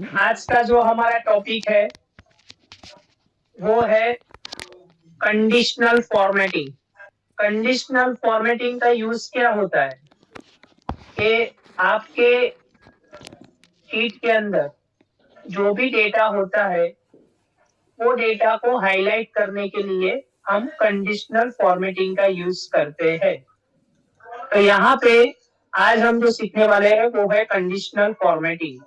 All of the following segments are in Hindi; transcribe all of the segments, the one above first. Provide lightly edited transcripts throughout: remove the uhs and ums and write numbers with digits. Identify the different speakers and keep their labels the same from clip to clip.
Speaker 1: आज का जो हमारा टॉपिक है वो है कंडीशनल फॉर्मेटिंग। कंडीशनल फॉर्मेटिंग का यूज क्या होता है कि आपके शीट के अंदर जो भी डेटा होता है वो डेटा को हाईलाइट करने के लिए हम कंडीशनल फॉर्मेटिंग का यूज करते हैं। तो यहाँ पे आज हम जो सीखने वाले हैं वो है कंडीशनल फॉर्मेटिंग।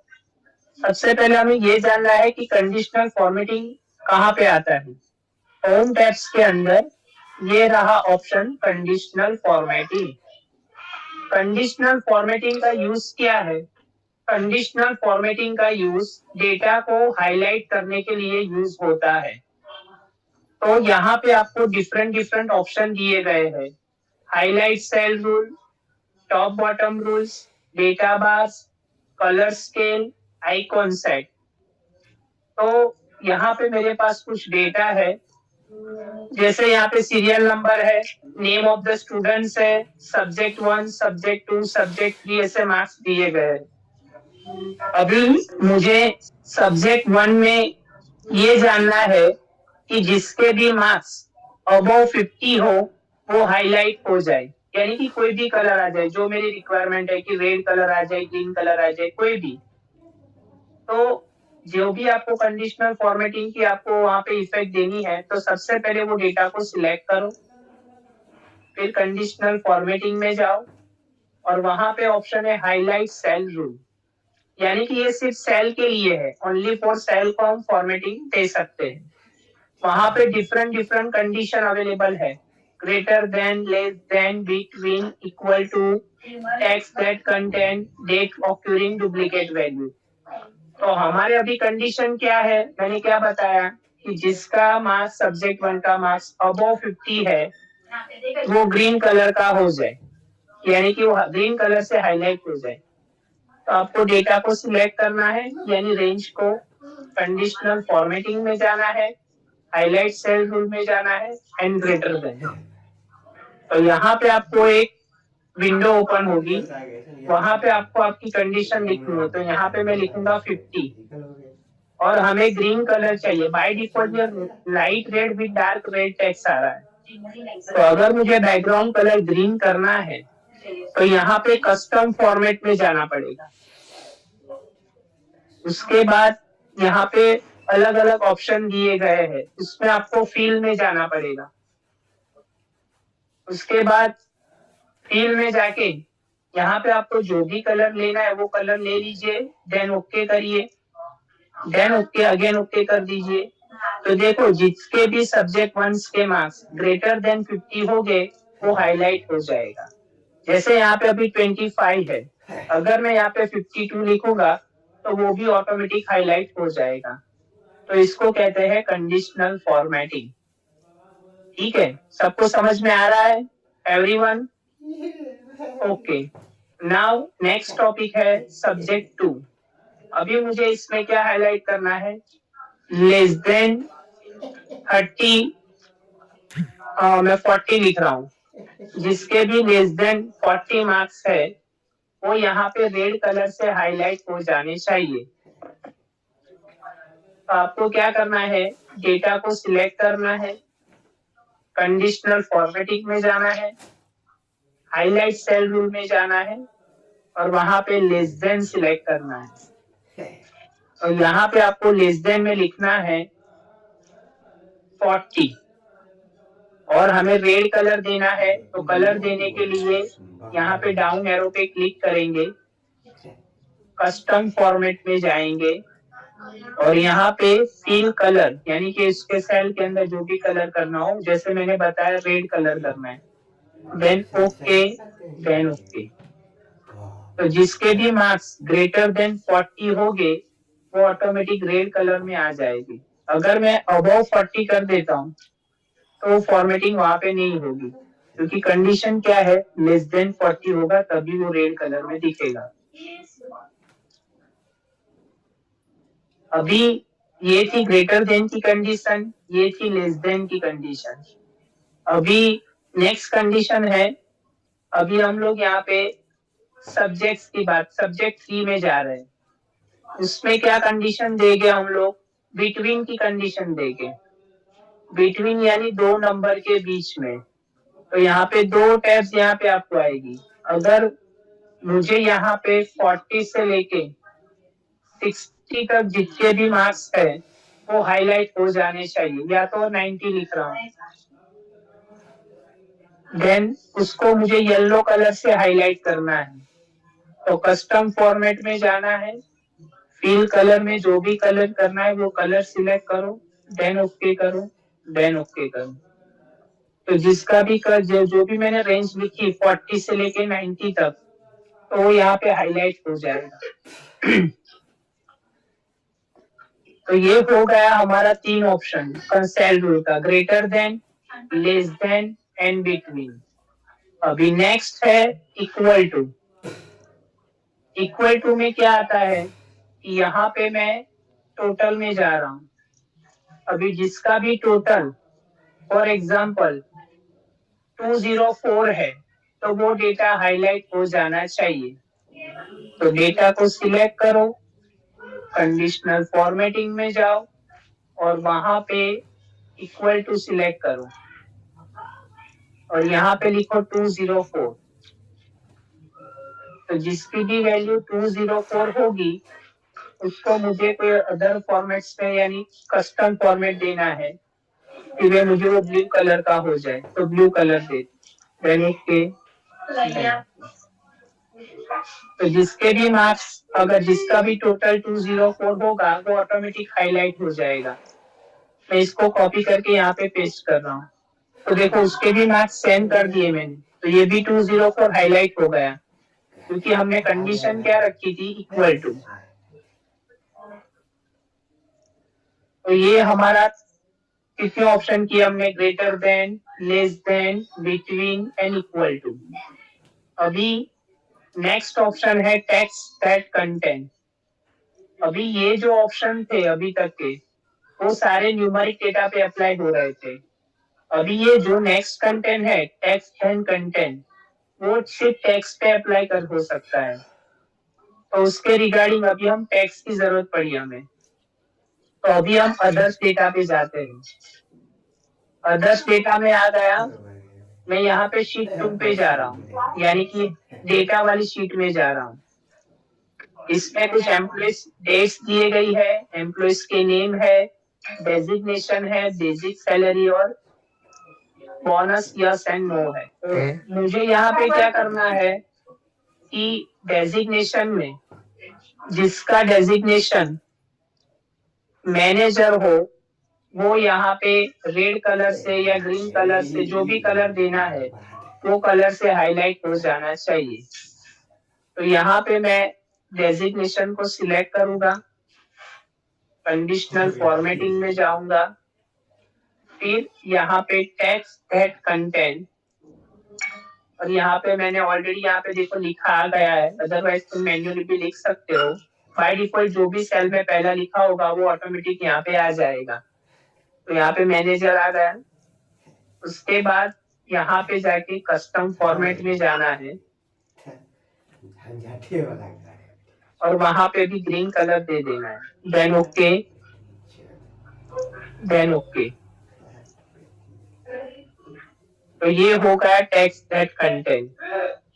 Speaker 1: सबसे पहले हमें ये जानना है कि कंडीशनल फॉर्मेटिंग कहाँ पे आता है। होम टैब्स के अंदर ये रहा option conditional formatting. Conditional formatting का यूज क्या है? कंडीशनल फॉर्मेटिंग का यूज डेटा को हाईलाइट करने के लिए यूज होता है। तो यहाँ पे आपको डिफरेंट डिफरेंट ऑप्शन दिए गए हैं। Highlight cell rule, top bottom rules, data bars, colour scale, icon set. तो यहाँ पे मेरे पास कुछ डेटा है, जैसे यहाँ पे सीरियल नंबर है, नेम ऑफ द स्टूडेंट्स है, सब्जेक्ट 1, सब्जेक्ट 2, सब्जेक्ट 3, ऐसे मार्क्स दिए गए। अभी मुझे सब्जेक्ट 1 में ये जानना है कि जिसके भी मार्क्स अबव 50 हो वो हाईलाइट हो जाए, यानी कि कोई भी कलर आ जाए। जो मेरी रिक्वायरमेंट है कि रेड कलर आ जाए, ग्रीन कलर आ जाए, कोई भी। तो जो भी आपको कंडीशनल फॉर्मेटिंग की आपको वहां पे इफेक्ट देनी है, तो सबसे पहले वो डेटा को सिलेक्ट करो, फिर कंडीशनल फॉर्मेटिंग में जाओ और वहां पे ऑप्शन है हाईलाइट सेल रूल, यानी कि ये सिर्फ सेल के लिए है, ओनली फॉर सेल को हम फॉर्मेटिंग दे सकते हैं। वहां पे डिफरेंट डिफरेंट कंडीशन अवेलेबल है, greater than, less than, between, equal to, text that contain, date occurring duplicate value. तो हमारे अभी कंडीशन क्या है, मैंने क्या बताया कि जिसका मार्क्स सब्जेक्ट 1 का मार्क्स अबव 50 है वो ग्रीन कलर का हो जाए, यानी कि वो ग्रीन कलर से हाईलाइट हो जाए। तो आपको डेटा को सिलेक्ट करना है, यानी रेंज को, कंडीशनल फॉर्मेटिंग में जाना है, हाईलाइट सेल रूल में जाना है, एंड ग्रेटर देन। तो यहाँ पे आपको एक विंडो ओपन होगी, वहां पे आपको आपकी कंडीशन लिखनी है। तो यहाँ पे मैं लिखूंगा 50 और हमें ग्रीन कलर चाहिए। बाय डिफॉल्ट ये light red with dark red text आ रहा है। तो अगर मुझे बैकग्राउंड कलर ग्रीन करना है तो यहाँ पे कस्टम फॉर्मेट में जाना पड़ेगा। उसके बाद यहाँ पे अलग अलग ऑप्शन दिए गए हैं, उसमें आपको फील में जाना पड़ेगा। उसके बाद फील में जाके यहाँ पे आपको जो भी कलर लेना है वो कलर ले लीजिए, देन ओके करिए, देन ओके, अगेन ओके कर दीजिए। तो देखो जिसके भी सब्जेक्ट 1 के मार्क्स ग्रेटर देन 50 हो गए वो हाईलाइट हो जाएगा। जैसे यहाँ पे अभी 25 है, अगर मैं यहाँ पे 52 लिखूंगा तो वो भी ऑटोमेटिक हाईलाइट हो जाएगा। तो इसको कहते हैं कंडीशनल फॉर्मेटिंग। ठीक है, सबको समझ में आ रहा है everyone? Okay, now next topic है सब्जेक्ट 2। अभी मुझे इसमें क्या हाईलाइट करना है, लेस देन 30, मैं 40 लिख रहा हूँ। जिसके भी लेस देन 40 मार्क्स है वो यहाँ पे रेड कलर से हाईलाइट हो जाने चाहिए। तो आपको क्या करना है, डेटा को सिलेक्ट करना है, कंडीशनल फॉर्मेटिंग में जाना है, हाईलाइट सेल रूल में जाना है और वहां पे लेस देन सिलेक्ट करना है। और यहाँ पे आपको लेस देन में लिखना है 40 और हमें रेड कलर देना है। तो कलर देने के लिए यहाँ पे डाउन एरो पे क्लिक करेंगे, कस्टम फॉर्मेट में जाएंगे और यहाँ पे फील कलर, यानी कि इसके सेल के अंदर जो भी कलर करना हो, जैसे मैंने बताया रेड कलर करना है, देन ओके, देन ओके। तो जिसके भी मार्क्स ग्रेटर देन 40 हो गए वो ऑटोमेटिक रेड कलर में आ जाएगी। अगर मैं अबव 40 कर देता हूँ तो फॉर्मेटिंग वहां पे नहीं होगी, क्योंकि कंडीशन क्या है, लेस देन 40 होगा तभी वो रेड कलर में दिखेगा। अभी ये थी ग्रेटर देन की कंडीशन, ये थी लेस देन की कंडीशन। अभी नेक्स्ट कंडीशन है, अभी हम लोग यहाँ पे सब्जेक्ट्स की बात, सब्जेक्ट 3 में जा रहे हैं। उसमें क्या कंडीशन देंगे हम लोग, बिटवीन की कंडीशन देंगे, बिटवीन यानी दो नंबर के बीच में। तो यहाँ पे दो टैब्स यहाँ पे आपको आएगी। अगर मुझे यहाँ पे 40 से लेके 60 तक जितने भी मार्क्स है वो हाईलाइट हो जाने चाहिए, या तो 90 लिख रहा हूँ, देन उसको मुझे येलो कलर से हाईलाइट करना है। तो कस्टम फॉर्मेट में जाना है, फिल कलर में जो भी कलर करना है वो कलर सिलेक्ट करो, देन ओके करो, देन ओके करो। तो जिसका भी जो भी मैंने रेंज लिखी 40 से लेके 90 तक, तो वो यहाँ पे हाईलाइट हो जाएगा। तो ये हो गया हमारा तीन ऑप्शन कंसेल रूल का, greater than, less then and between. अभी नेक्स्ट है इक्वल टू। इक्वल टू में क्या आता है, यहाँ पे मैं टोटल में जा रहा हूँ। अभी जिसका भी टोटल फॉर एग्जाम्पल 204 है तो वो डेटा हाईलाइट हो जाना चाहिए। तो डेटा को सिलेक्ट करो, कंडीशनल फॉर्मेटिंग में जाओ और वहां पे इक्वल टू सिलेक्ट करो और यहाँ पे लिखो 204। तो जिसकी भी वैल्यू 204 होगी उसको मुझे कोई अदर फॉर्मेट्स में यानी कस्टम फॉर्मेट देना है कि वे मुझे वो ब्लू कलर का हो जाए, तो ब्लू कलर दे देन ओके। तो जिसके भी मार्क्स, अगर जिसका भी टोटल 204 होगा वो ऑटोमेटिक हाईलाइट हो जाएगा। मैं इसको कॉपी करके यहाँ पे पेस्ट कर रहा हूँ। तो देखो उसके भी मार्क्स सेंड कर दिए मैंने, तो ये भी 204 हाईलाइट हो गया क्योंकि हमने कंडीशन क्या रखी थी, इक्वल टू। तो ये हमारा कितने ऑप्शन किए हमने, greater than, less than, between and equal to. अभी नेक्स्ट ऑप्शन है टेक्स्ट दैट कंटेंट। अभी ये जो ऑप्शन थे अभी तक के वो सारे न्यूमेरिक डेटा पे अप्लाई हो रहे थे। अभी ये जो नेक्स्ट कंटेंट है टेक्स्ट एंड कंटेंट, वो सिर्फ टेक्स्ट पे अप्लाई कर हो सकता है। तो उसके रिगार्डिंग अभी हम टेक्स्ट की जरूरत पड़ी हमें। तो अभी हम अदर्स डेटा पे जाते हैं। अदर्स डेटा में आ गया, मैं यहाँ पे शीट 2 पे जा रहा हूँ, यानी कि डेटा वाली शीट में जा रहा हूँ। इसमें कुछ एम्प्लॉइज डेट्स दिए गई है, एम्प्लॉइज के नेम है, डेजिग्नेशन है, बेसिक सैलरी और बोनस यस एंड नो है। तो मुझे यहाँ पे क्या करना है कि डेजिग्नेशन में जिसका डेजिग्नेशन मैनेजर हो वो यहाँ पे रेड कलर से या ग्रीन कलर से जो भी कलर देना है वो कलर से हाईलाइट हो जाना चाहिए। तो यहाँ पे मैं डेजिग्नेशन को सिलेक्ट करूंगा, कंडीशनल फॉर्मेटिंग में जाऊंगा, फिर यहाँ पे टेक्स्ट दैट कंटेंट, और यहाँ पे मैंने ऑलरेडी यहाँ पे देखो लिखा आ गया है, अदरवाइज तुम मैन्युअली भी लिख सकते हो। बाय डिफॉल्ट जो भी सेल में पहला लिखा होगा वो ऑटोमेटिक यहाँ पे आ जाएगा। तो यहाँ पे मैनेजर आ गया। उसके बाद यहाँ पे जाके कस्टम फॉर्मेट में जाना है और वहां पे भी ग्रीन कलर दे देना है, देन ओके, देन ओके। तो ये हो गया टेक्स्ट दैट कंटेंट।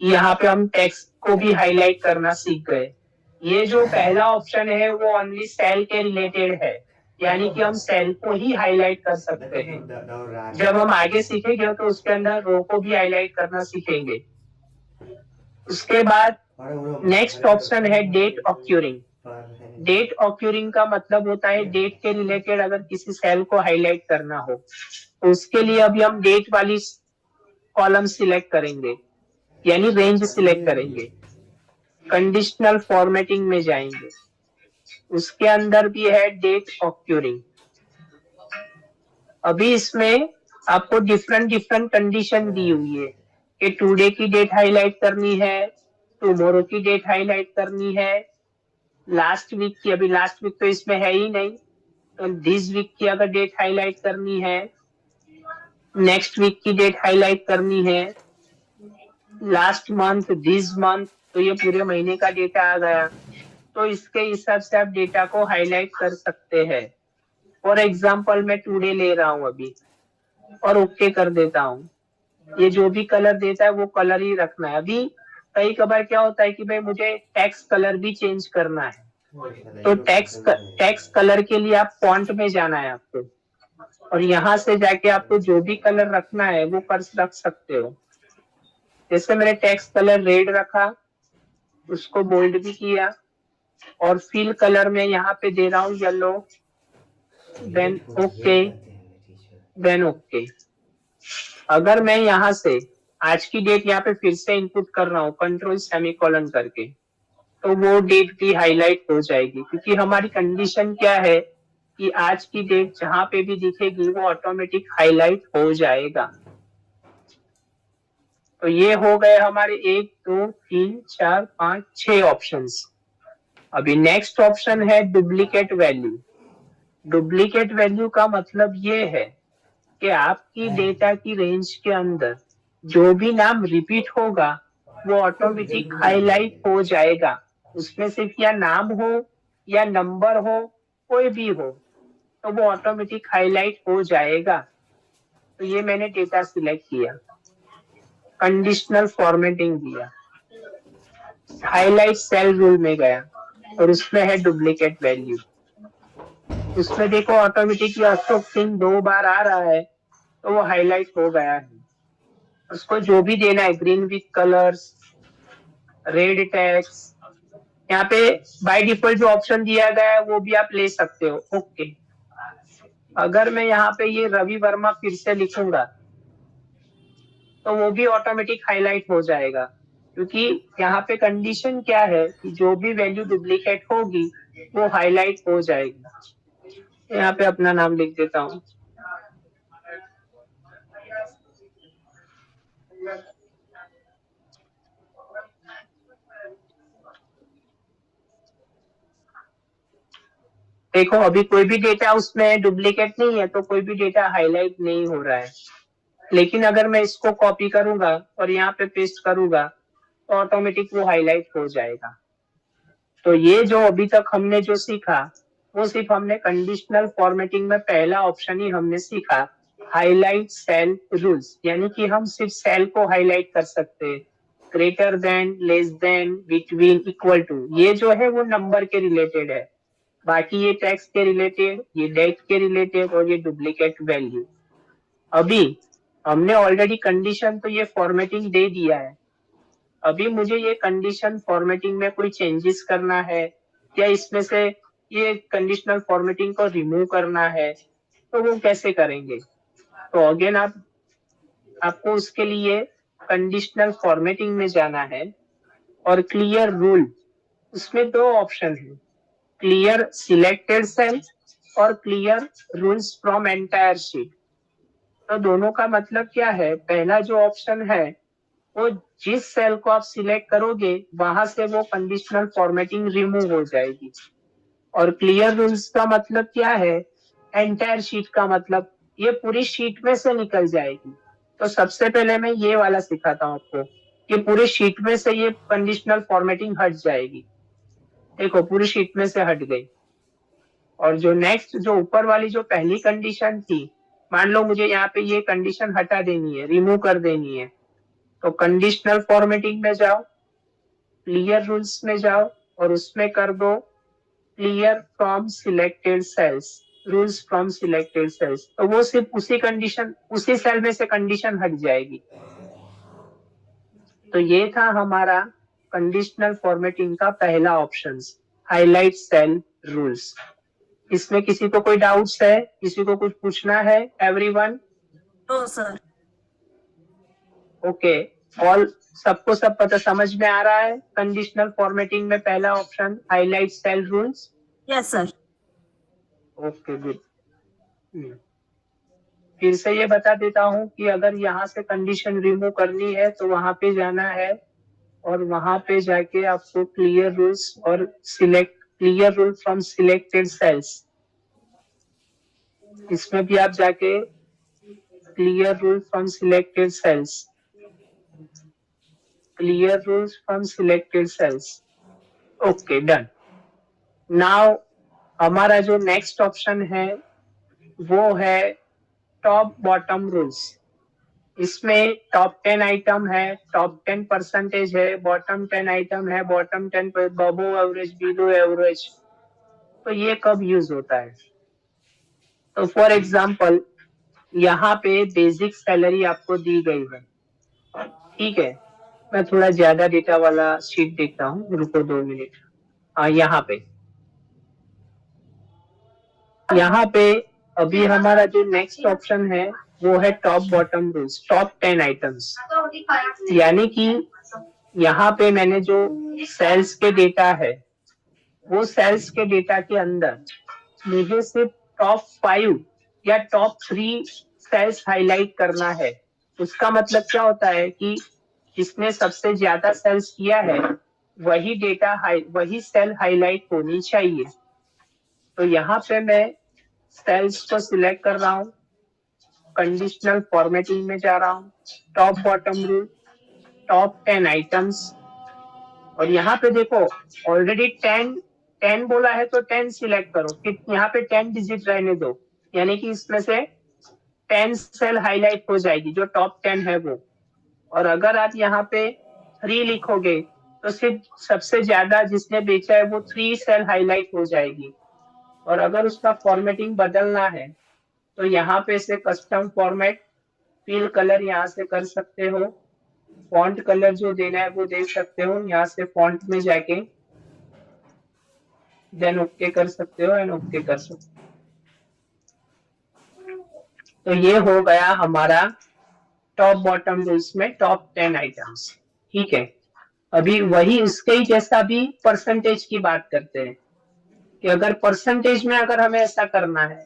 Speaker 1: यहाँ पे हम टेक्स्ट को भी हाईलाइट करना सीख गए। ये जो पहला ऑप्शन है वो ओनली सेल के रिलेटेड है, यानी कि हम सेल को ही हाईलाइट कर सकते हैं। जब हम आगे सीखेंगे तो उसके अंदर रो को भी हाईलाइट करना सीखेंगे। उसके बाद नेक्स्ट ऑप्शन है डेट ऑक्यूरिंग। डेट ऑक्यूरिंग का मतलब होता है डेट के रिलेटेड अगर किसी सेल को हाईलाइट करना हो तो उसके लिए अभी हम डेट वाली कॉलम सिलेक्ट करेंगे, यानी रेंज सिलेक्ट करेंगे, कंडीशनल फॉर्मेटिंग में जाएंगे, उसके अंदर भी है डेट ऑक्यूरिंग। अभी इसमें आपको डिफरेंट डिफरेंट कंडीशन दी हुई है कि टुडे की डेट हाईलाइट करनी है, टुमारो की डेट हाईलाइट करनी है, लास्ट वीक की, अभी लास्ट वीक तो इसमें है ही नहीं, तो दिस वीक की अगर डेट हाईलाइट करनी है, नेक्स्ट वीक की डेट हाईलाइट करनी है, लास्ट मंथ, दिस मंथ, तो ये पूरे महीने का डेटा आ गया। तो इसके हिसाब से आप डेटा को हाईलाइट कर सकते हैं। फॉर एग्जाम्पल मैं टुडे ले रहा हूँ अभी और ओके कर देता हूँ। ये जो भी कलर देता है वो कलर ही रखना है। अभी कई कबार क्या होता है कि भाई मुझे टेक्स्ट कलर भी चेंज करना है, तो टेक्स्ट कलर के लिए आप फॉन्ट में जाना है आपको, और यहाँ से जाके आपको जो भी कलर रखना है वो कर रख सकते हो। जैसे मैंने टेक्स्ट कलर रेड रखा, उसको बोल्ड भी किया, और फिल कलर में यहाँ पे दे रहा हूँ yellow, then okay, then okay. अगर मैं यहाँ से आज की डेट यहाँ पे फिर से इनपुट कर रहा हूँ कंट्रोल सेमीकोलन करके, तो वो डेट भी हाईलाइट हो जाएगी, क्योंकि हमारी कंडीशन क्या है कि आज की डेट जहां पे भी दिखेगी वो ऑटोमेटिक हाईलाइट हो जाएगा। तो ये हो गए हमारे 1 2 3 4 5 6 ऑप्शंस। अभी नेक्स्ट ऑप्शन है डुप्लीकेट वैल्यू। डुप्लीकेट वैल्यू का मतलब ये है कि आपकी डेटा की रेंज के अंदर जो भी नाम रिपीट होगा वो ऑटोमेटिक हाईलाइट हो जाएगा। उसमें सिर्फ या नाम हो या नंबर हो, कोई भी हो, तो वो ऑटोमेटिक हाईलाइट हो जाएगा। तो ये मैंने डेटा सिलेक्ट किया, कंडीशनल फॉर्मेटिंग दिया, हाईलाइट सेल रूल में गया, और उसमें है डुप्लीकेट वैल्यू। उसमें देखो ऑटोमेटिकली अशोक सिंह 2 बार आ रहा है, तो वो हाईलाइट हो गया है। उसको जो भी देना है, green with colours, red text, यहाँ पे बाय डिफॉल्ट जो ऑप्शन दिया गया है वो भी आप ले सकते हो। ओके, अगर मैं यहाँ पे ये रवि वर्मा फिर से लिखूंगा तो वो भी ऑटोमेटिक हाईलाइट हो जाएगा, क्योंकि यहाँ पे कंडीशन क्या है कि जो भी वैल्यू डुप्लीकेट होगी वो हाईलाइट हो जाएगी। यहाँ पे अपना नाम लिख देता हूँ। देखो अभी कोई भी डेटा उसमें डुप्लीकेट नहीं है, तो कोई भी डेटा हाईलाइट नहीं हो रहा है। लेकिन अगर मैं इसको कॉपी करूंगा और यहाँ पे पेस्ट करूंगा तो ऑटोमेटिक वो हाईलाइट हो जाएगा। तो ये जो अभी तक हमने जो सीखा वो सिर्फ हमने कंडीशनल फॉर्मेटिंग में पहला ऑप्शन ही हमने सीखा, हाईलाइट सेल रूल्स, यानी कि हम सिर्फ सेल को हाईलाइट कर सकते हैं। Greater than, less than, between, equal to, ये जो है वो नंबर के रिलेटेड है। बाकी ये टेक्स्ट के रिलेटेड, ये डेट के रिलेटेड, और ये डुप्लीकेट वैल्यू। अभी हमने ऑलरेडी कंडीशन तो ये फॉर्मेटिंग दे दिया है। अभी मुझे ये कंडीशन फॉर्मेटिंग में कोई चेंजेस करना है या इसमें से ये कंडीशनल फॉर्मेटिंग को रिमूव करना है, तो वो कैसे करेंगे? तो अगेन आपको उसके लिए कंडीशनल फॉर्मेटिंग में जाना है, और क्लियर रूल, उसमें 2 ऑप्शन है, क्लियर सिलेक्टेड सेल और clear rules from entire sheet. तो दोनों का मतलब क्या है? पहला जो ऑप्शन है वो जिस सेल को आप सिलेक्ट करोगे वहां से वो कंडीशनल फॉर्मेटिंग रिमूव हो जाएगी। और क्लियर रूल्स का मतलब क्या है? एंटायर शीट का मतलब ये पूरी शीट में से निकल जाएगी। तो सबसे पहले मैं ये वाला सिखाता हूँ आपको, कि पूरी शीट में से ये कंडीशनल फॉर्मेटिंग हट जाएगी। देखो पूरी शीट में से हट गई। और जो नेक्स्ट, जो ऊपर वाली जो पहली कंडीशन थी, मान लो मुझे यहाँ पे ये कंडीशन हटा देनी है, रिमूव कर देनी है, तो कंडीशनल फॉर्मेटिंग में जाओ, क्लियर रूल्स में जाओ, और उसमें कर दो clear from selected cells, rules from selected cells. तो वो सिर्फ उसी कंडीशन, उसी सेल में से कंडीशन हट जाएगी। तो ये था हमारा कंडीशनल फॉर्मेटिंग का पहला ऑप्शन, हाईलाइट सेल रूल्स। इसमें किसी को कोई डाउट्स है? किसी को कुछ पूछना है? Everyone?
Speaker 2: No sir.
Speaker 1: Okay, all, सबको सब पता समझ में आ रहा है? कंडीशनल फॉर्मेटिंग में पहला option highlight cell rules.
Speaker 2: Yes sir.
Speaker 1: Okay good. फिर से ये बता देता हूँ कि अगर यहाँ से कंडीशन रिमूव करनी है तो वहां पे जाना है, और वहां पे जाके आपको क्लियर रूल्स और select, clear rule from selected cells, इसमें भी आप जाके clear rule from selected cells, clear rules from selected cells. Okay done. Now हमारा जो नेक्स्ट ऑप्शन है वो है टॉप बॉटम रूल्स। इसमें टॉप 10 आइटम है, टॉप 10% है, बॉटम 10 आइटम है, bottom 10 above average, below average. तो ये कब यूज होता है? तो फॉर एग्जाम्पल यहाँ पे बेसिक सैलरी आपको दी गई है, ठीक है। मैं थोड़ा ज्यादा डेटा वाला शीट देखता हूँ, रुको 2 मिनट। यहाँ पे अभी हमारा जो नेक्स्ट ऑप्शन है वो है top bottom rules, top 10 items. यानी कि यहाँ पे मैंने जो सेल्स के डेटा है वो सेल्स के डेटा के अंदर मुझे सिर्फ टॉप 5 या टॉप 3 सेल्स हाईलाइट करना है। उसका मतलब क्या होता है कि जिसने सबसे ज्यादा सेल्स किया है वही सेल हाईलाइट होनी चाहिए। तो यहाँ पे मैं सेल्स को सिलेक्ट कर रहा हूँ, कंडीशनल फॉर्मेटिंग में जा रहा हूँ, top bottom rule, top 10 items. और यहाँ पे देखो ऑलरेडी 10 बोला है तो 10 सिलेक्ट करो, कि यहाँ पे 10 डिजिट रहने दो, यानी कि इसमें से 10 सेल हाईलाइट हो जाएगी जो टॉप 10 है वो। और अगर आप यहाँ पे 3 लिखोगे तो सिर्फ सबसे ज्यादा जिसने बेचा है वो 3 सेल हाईलाइट हो जाएगी। और अगर उसका फॉर्मेटिंग बदलना है तो यहाँ पे से कस्टम फॉर्मेट, फिल कलर यहाँ से कर सकते हो, फॉन्ट कलर जो देना है वो दे सकते हो, यहाँ से फॉन्ट में जाके देन ओके कर सकते हो एंड ओके कर सकते हो। तो ये हो गया हमारा टॉप बॉटम रूल्स में टॉप 10 आइटम्स, ठीक है। अभी वही उसके ही जैसा भी परसेंटेज की बात करते हैं कि अगर परसेंटेज में अगर हमें ऐसा करना है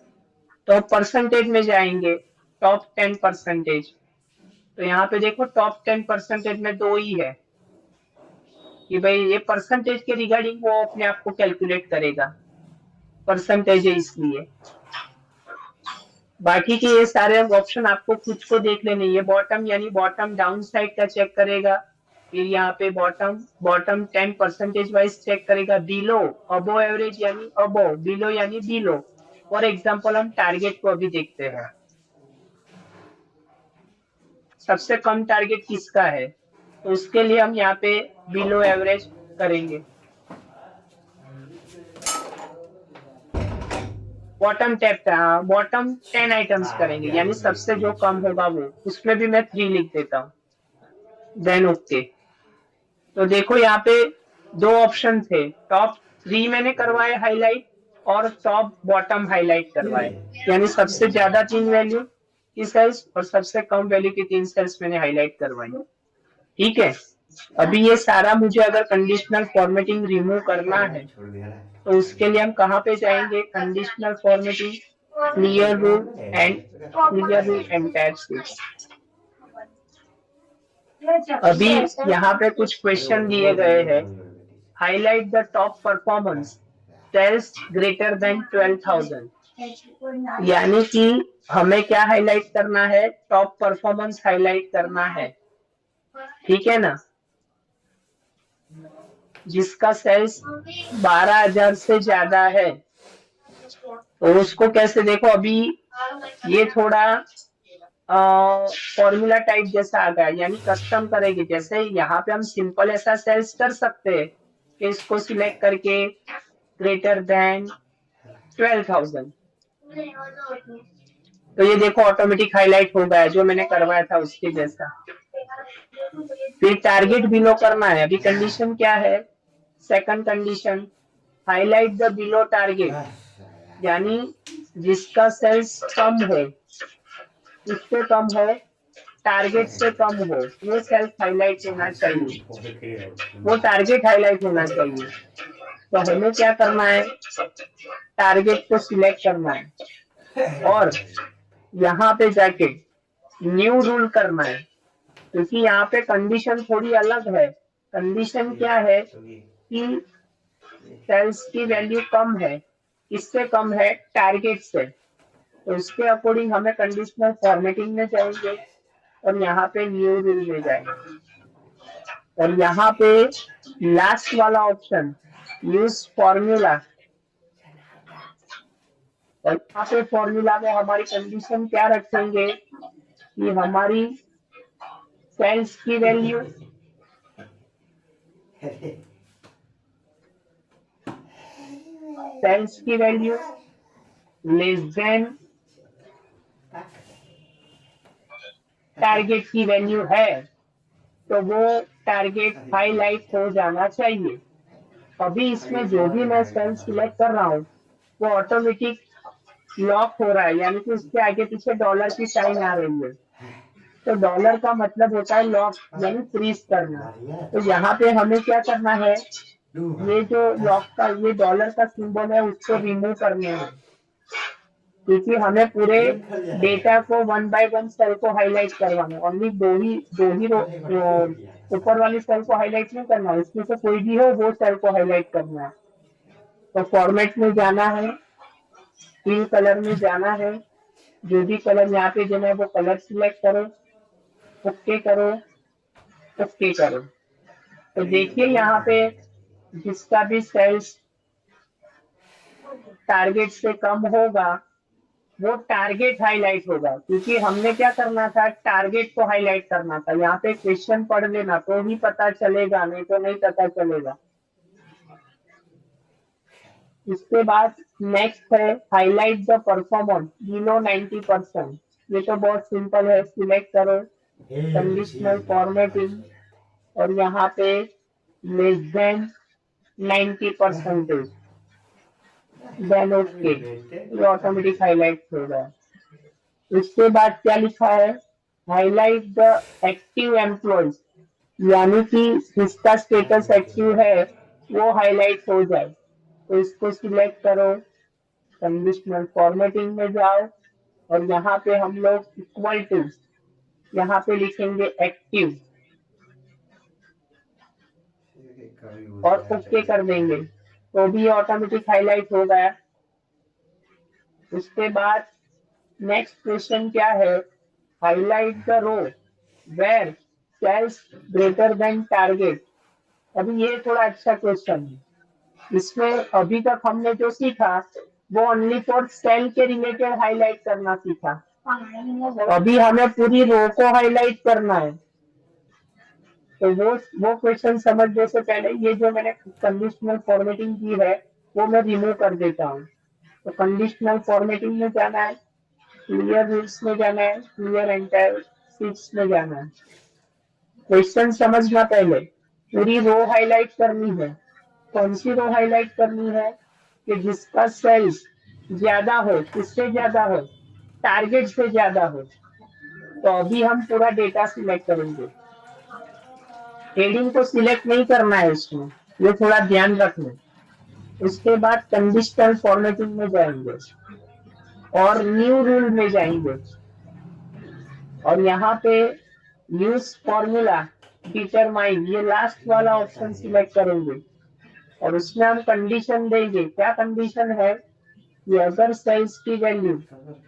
Speaker 1: तो परसेंटेज में जाएंगे, टॉप 10%। तो यहाँ पे देखो टॉप 10% में 2 ही है कि भाई ये परसेंटेज के रिगार्डिंग वो अपने आप को कैलकुलेट करेगा, परसेंटेज है इसलिए। बाकी के ये सारे ऑप्शन आपको कुछ को देख लेने। ये बॉटम यानी बॉटम डाउन साइड का चेक करेगा, फिर यहाँ पे बॉटम बॉटम 10% वाइज चेक करेगा, बिलो अबो एवरेज यानी अबो, बिलो यानी बिलो। फॉर एग्जाम्पल हम टारगेट को अभी देखते हैं, सबसे कम टारगेट किसका है, तो उसके लिए हम यहाँ पे बिलो एवरेज करेंगे। बॉटम 10 आइटम्स करेंगे, यानी सबसे जो कम होगा वो, उसमें भी मैं 3 लिख देता हूँ, देन ओके। तो देखो यहाँ पे 2 ऑप्शन थे, टॉप 3 मैंने करवाए हाईलाइट और टॉप बॉटम हाईलाइट करवाए, यानी सबसे ज्यादा 3 वैल्यू की सेल्स और सबसे कम वैल्यू की 3 सेल्स मैंने हाईलाइट करवाई, ठीक है। अभी ये सारा मुझे अगर कंडीशनल फॉर्मेटिंग रिमूव करना है तो उसके लिए हम कहाँ पे जाएंगे, conditional formatting, clear rule and tabs. अभी यहाँ पे कुछ क्वेश्चन दिए गए हैं, highlight the top performance sales greater than 12,000। यानी कि हमें क्या हाईलाइट करना है, टॉप परफॉर्मेंस हाईलाइट करना है, ठीक है ना। जिसका सेल्स 12,000 से ज्यादा है तो उसको कैसे, देखो अभी ये थोड़ा फॉर्मूला टाइप जैसा आ गया, यानी कस्टम करेंगे। जैसे यहाँ पे हम सिंपल ऐसा सेल्स कर सकते हैं कि इसको सिलेक्ट करके ग्रेटर देन 12,000, तो ये देखो ऑटोमेटिक हाईलाइट हो गया जो मैंने करवाया था उसके जैसा। फिर टारगेट बिलो करना है, अभी कंडीशन क्या है, second condition, highlight the below target, यानी जिसका सेल्स कम है, इससे कम है, टारगेट से कम हो, वो सेल्स हाईलाइट होना चाहिए, वो टारगेट हाईलाइट होना चाहिए। तो हमें क्या करना है, टारगेट को सिलेक्ट करना है और यहाँ पे जाके न्यू रूल करना है, क्योंकि यहाँ पे कंडीशन थोड़ी अलग है। कंडीशन क्या है कि सेल्स की वैल्यू कम है, किससे कम है, टारगेट से। तो इसके अकॉर्डिंग हमें कंडीशनल फॉर्मेटिंग में जाएंगे और यहाँ पे न्यू रूल में जाएंगे। और यहाँ पे लास्ट वाला ऑप्शन यूज फॉर्मूला, और यहाँ पे फॉर्मूला में हमारी कंडीशन क्या रखेंगे कि हमारी सेल्स की वैल्यू लेस देन टारगेट की वैल्यू है, तो वो टारगेट हाईलाइट हो जाना चाहिए। अभी इसमें जो भी मैं सेल सिलेक्ट कर रहा हूँ वो ऑटोमेटिक लॉक हो रहा है, यानी कि उसके आगे पीछे डॉलर की साइन आ रही है। तो डॉलर का मतलब होता है लॉक, यानी फ्रीज करना। तो यहाँ पे हमें क्या करना है, ये जो लॉक का ये डॉलर का सिंबल है उसको रिमूव करने हैं, क्योंकि हमें पूरे डेटा को 1 बाय 1 सेल को हाईलाइट करवाना है। ओनली दो ही ऊपर वाली सेल को हाईलाइट नहीं करना, उसमें से कोई भी हो वो सेल को हाईलाइट करना है। तो फॉर्मेट में जाना है, फिल कलर में जाना है, जो भी कलर यहाँ पे देना है वो कलर सिलेक्ट करो, ओके करो, ओके करो। तो देखिए यहाँ पे जिसका भी सेल्स टारगेट से कम होगा वो टारगेट हाईलाइट होगा, क्योंकि हमने क्या करना था, टारगेट को हाईलाइट करना था। यहाँ पे क्वेश्चन पढ़ लेना तो ही पता चलेगा, नहीं तो नहीं पता चलेगा। इसके बाद नेक्स्ट है हाईलाइट द परफॉर्मेंस बिलो 90%। ये तो बहुत सिंपल है, सिलेक्ट करो कंडीशनल फॉर्मेटिंग और यहाँ पे लेस देन 90%, देन ओके, ये ऑटोमेटिक हाईलाइट होगा। उसके बाद क्या लिखा है, हाईलाइट द एक्टिव एम्प्लॉयज, यानी कि जिसका स्टेटस एक्टिव है वो हाईलाइट हो जाए। तो इसको सिलेक्ट करो, कंडीशनल फॉर्मेटिंग में जाओ और यहाँ पे हम लोग इक्वल टू यहाँ पे लिखेंगे एक्टिव और ओके कर देंगे, तो भी ऑटोमेटिक हाईलाइट हो गया। उसके बाद नेक्स्ट क्वेश्चन क्या है, highlight the row where sales greater than target. अभी ये थोड़ा अच्छा क्वेश्चन है। इसमें अभी तक हमने जो सीखा वो ओनली फॉर सेल के रिलेटेड हाईलाइट करना सीखा, अभी हमें पूरी रो को हाईलाइट करना है। तो वो क्वेश्चन समझने से पहले ये जो मैंने कंडीशनल फॉर्मेटिंग की है वो मैं रिमूव कर देता हूँ। तो कंडीशनल फॉर्मेटिंग में जाना है, क्लियर रूल्स में जाना है, क्लियर एंटायर शीट्स में जाना है। क्वेश्चन समझना, पहले पूरी रो हाईलाइट करनी है। कौन सी रो हाईलाइट करनी है कि जिसका सेल्स ज्यादा हो, किससे ज्यादा हो, टारगेट से ज्यादा हो। तो अभी हम पूरा डेटा सिलेक्ट करेंगे, हेडिंग को सिलेक्ट नहीं करना है इसमें, ये थोड़ा ध्यान रखना। उसके बाद कंडीशनल फॉर्मेटिंग में जाएंगे और न्यू रूल में जाएंगे और यहाँ पे यूज फॉर्मूला डिटरमाइन, ये लास्ट वाला ऑप्शन सिलेक्ट करेंगे और उसमें हम कंडीशन देंगे। क्या कंडीशन है कि अगर सेल्स की वैल्यू,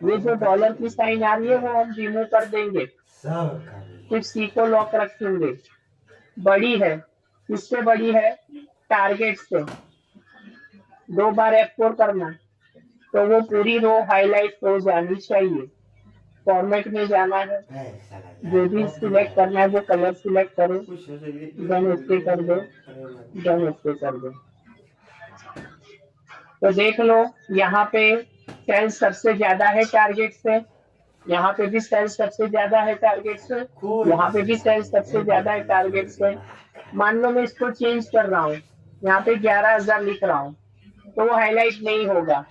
Speaker 1: ये जो डॉलर की साइन आ रही है वो हम रिमूव कर देंगे, सिर्फ सी को लॉक रखेंगे, बड़ी है, किससे बड़ी है, टारगेट से, 2 बार F4 करना, तो वो पूरी रो हाईलाइट हो जानी चाहिए। फॉर्मेट में जाना है, जो भी सिलेक्ट करना है वो कलर सिलेक्ट करो, देन ओके कर दो, देन ओके कर दो। तो देख लो यहाँ पे सेल सबसे ज्यादा है टारगेट से, यहाँ पे भी सेल सबसे ज्यादा है टारगेट से, यहाँ पे भी सेल सबसे ज्यादा है टारगेट से। मान लो मैं इसको चेंज कर रहा हूँ, यहाँ पे 11,000 लिख रहा हूँ, तो वो हाईलाइट नहीं होगा,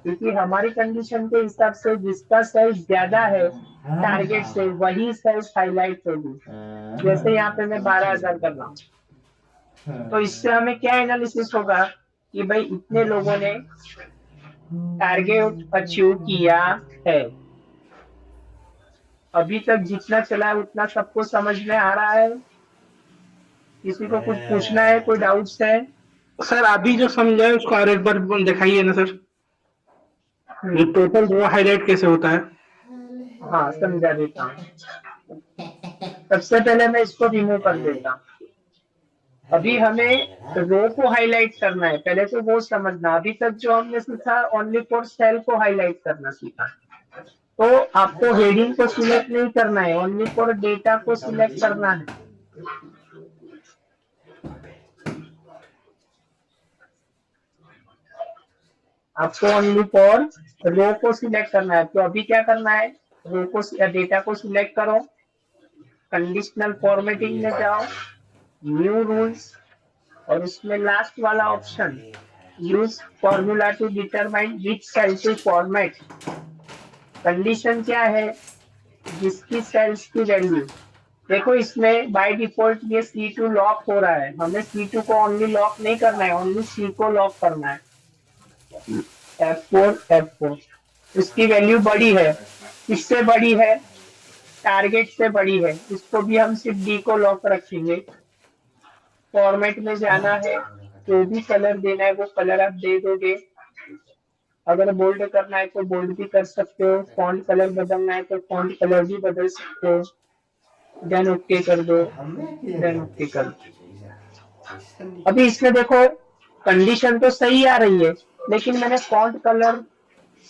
Speaker 1: क्योंकि हमारी कंडीशन के हिसाब से जिसका सेल्स ज्यादा है टारगेट से वही सेल्स हाईलाइट होगी। जैसे यहाँ पे मैं 12,000 कर रहा हूँ, तो इससे हमें क्या एनालिसिस होगा कि भाई इतने लोगों ने टारगेट अचीव किया है। अभी तक जितना चला है उतना सबको समझ में आ रहा है? किसी को कुछ पूछना है, कोई डाउट्स है?
Speaker 3: सर अभी जो समझा है उसको और एक बार दिखाइए ना सर, ये टोटल रो हाईलाइट कैसे होता है?
Speaker 1: हाँ समझा देता हूँ। सबसे पहले मैं इसको रिमूव कर देता हूँ। अभी हमें रो को हाईलाइट करना है, पहले तो वो समझना। अभी तक जो हमने सीखा ओनली फॉर सेल को हाईलाइट करना सीखा, तो आपको हेडिंग को सिलेक्ट नहीं करना है, ओनली फॉर डेटा को सिलेक्ट करना है। आपको ओनली फॉर रो को सिलेक्ट करना है। तो अभी क्या करना है, रो को डेटा को सिलेक्ट करो, कंडीशनल फॉर्मेटिंग में जाओ, न्यू रूल्स, और उसमें लास्ट वाला option use formula to determine which cell to format. Condition क्या है, जिसकी सेल्स की वैल्यू, देखो इसमें बाय डिफॉल्ट ये C2 लॉक हो रहा है, हमें C2 को ओनली लॉक नहीं करना है, ओनली C को लॉक करना है। F4 इसकी वैल्यू बड़ी है, किससे बड़ी है, टारगेट से बड़ी है, इसको भी हम सिर्फ D को लॉक रखेंगे। फॉर्मेट में जाना है, जो भी कलर देना है वो कलर आप दे दोगे। अगर बोल्ड करना है तो बोल्ड भी कर सकते हो, फॉन्ट कलर बदलना है तो फॉन्ट कलर भी बदल सकते हो। देन ओके कर दो, देन ओके कर दो। अभी इसमें देखो कंडीशन तो सही आ रही है, लेकिन मैंने फॉन्ट कलर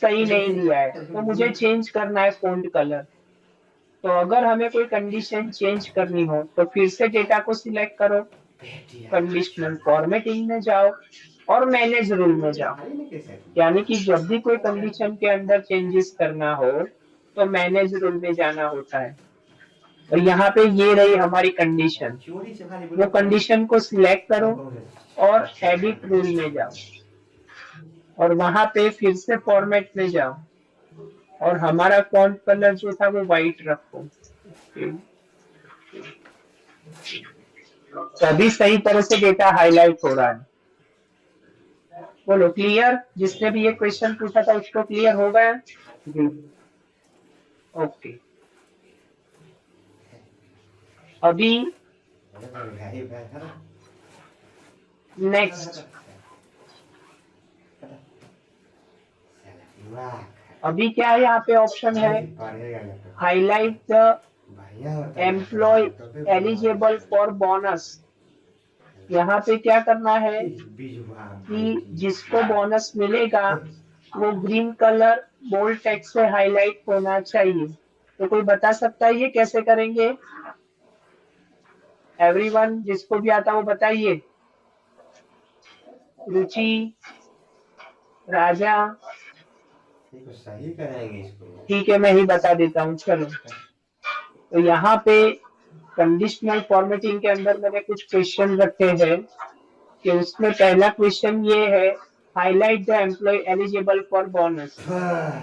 Speaker 1: सही नहीं दिया है, तो मुझे चेंज करना है फॉन्ट कलर। तो अगर हमें कोई कंडीशन चेंज करनी हो तो फिर से डेटा को सिलेक्ट करो, कंडीशनल फॉर्मेटिंग में जाओ और मैनेज रूल में जाओ। यानी कि जब भी कोई कंडीशन के अंदर चेंजेस करना हो तो मैनेज रूल में जाना होता है। और यहाँ पे ये रही हमारी कंडीशन, वो कंडीशन को सिलेक्ट करो और एडिट रूल में जाओ, और वहां पे फिर से फॉर्मेट में जाओ, और हमारा फॉन्ट कलर जो था वो व्हाइट रखो। तभी सही तरह से डेटा हाईलाइट हो रहा है। बोलो क्लियर, जिसने भी ये क्वेश्चन पूछा था उसको क्लियर हो गया जी? ओके, अभी नेक्स्ट, अभी क्या है, यहाँ पे ऑप्शन है highlight the employee eligible for bonus. यहाँ पे क्या करना है कि जिसको बोनस मिलेगा वो ग्रीन कलर बोल्ड टेक्स्ट से हाईलाइट होना चाहिए। तो कोई बता सकता है ये कैसे करेंगे? एवरीवन जिसको भी आता वो बताइए। रुचि, राजा,
Speaker 4: सही करेंगे इसको।
Speaker 1: ठीक है, मैं ही बता देता हूँ, चलो। तो यहाँ पे कंडीशनल फॉर्मेटिंग के अंदर मैंने कुछ क्वेश्चन रखे हैं, कि उसमें पहला क्वेश्चन ये है, highlight the employee eligible for bonus.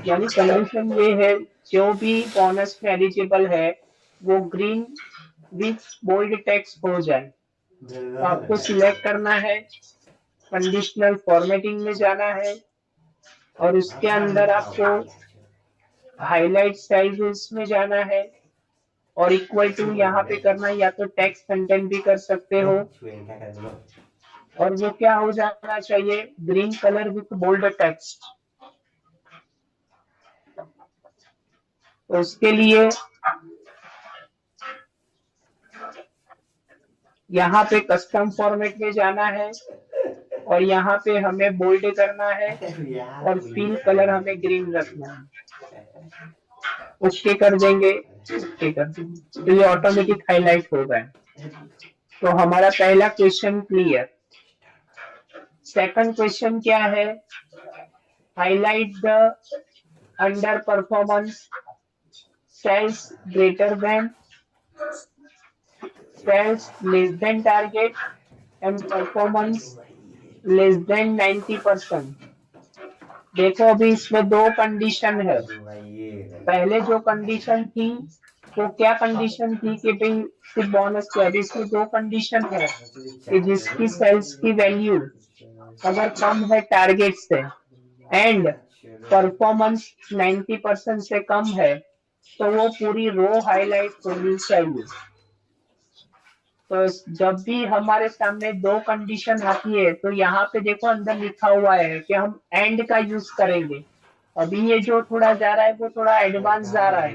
Speaker 1: यानी कंडीशन ये है, जो भी बोनस में एलिजिबल है वो ग्रीन विथ बोल्ड टेक्स्ट हो जाए। तो आपको सिलेक्ट करना है, कंडीशनल फॉर्मेटिंग में जाना है, और उसके अंदर आपको हाईलाइट सेल्स में जाना है, और इक्वल टू यहाँ पे करना है, या तो टेक्स्ट कंटेंट भी कर सकते हो, और वो क्या हो जाना चाहिए, green colour with bold text. तो उसके लिए यहाँ पे कस्टम फॉर्मेट में जाना है, और यहाँ पे हमें बोल्ड करना है, और फिल कलर हमें ग्रीन रखना है। ओके कर देंगे, ओके कर देंगे, तो ये ऑटोमेटिक हाईलाइट हो गए। तो हमारा पहला क्वेश्चन क्लियर। सेकंड क्वेश्चन क्या है, highlight the under performance sales greater than sales less than target and performance less than 90%। देखो अभी इसमें दो कंडीशन है। पहले जो कंडीशन थी वो क्या कंडीशन थी कि भाई सिर्फ बोनस के, अभी इसमें दो कंडीशन है कि जिसकी सेल्स की वैल्यू अगर कम है टारगेट से एंड परफॉर्मेंस 90% से कम है, तो वो पूरी रो हाईलाइट होनी चाहिए। तो जब भी हमारे सामने दो कंडीशन आती है तो यहाँ पे देखो अंदर लिखा हुआ है कि हम एंड का यूज करेंगे। अभी ये जो थोड़ा जा रहा है वो थोड़ा एडवांस जा रहा है,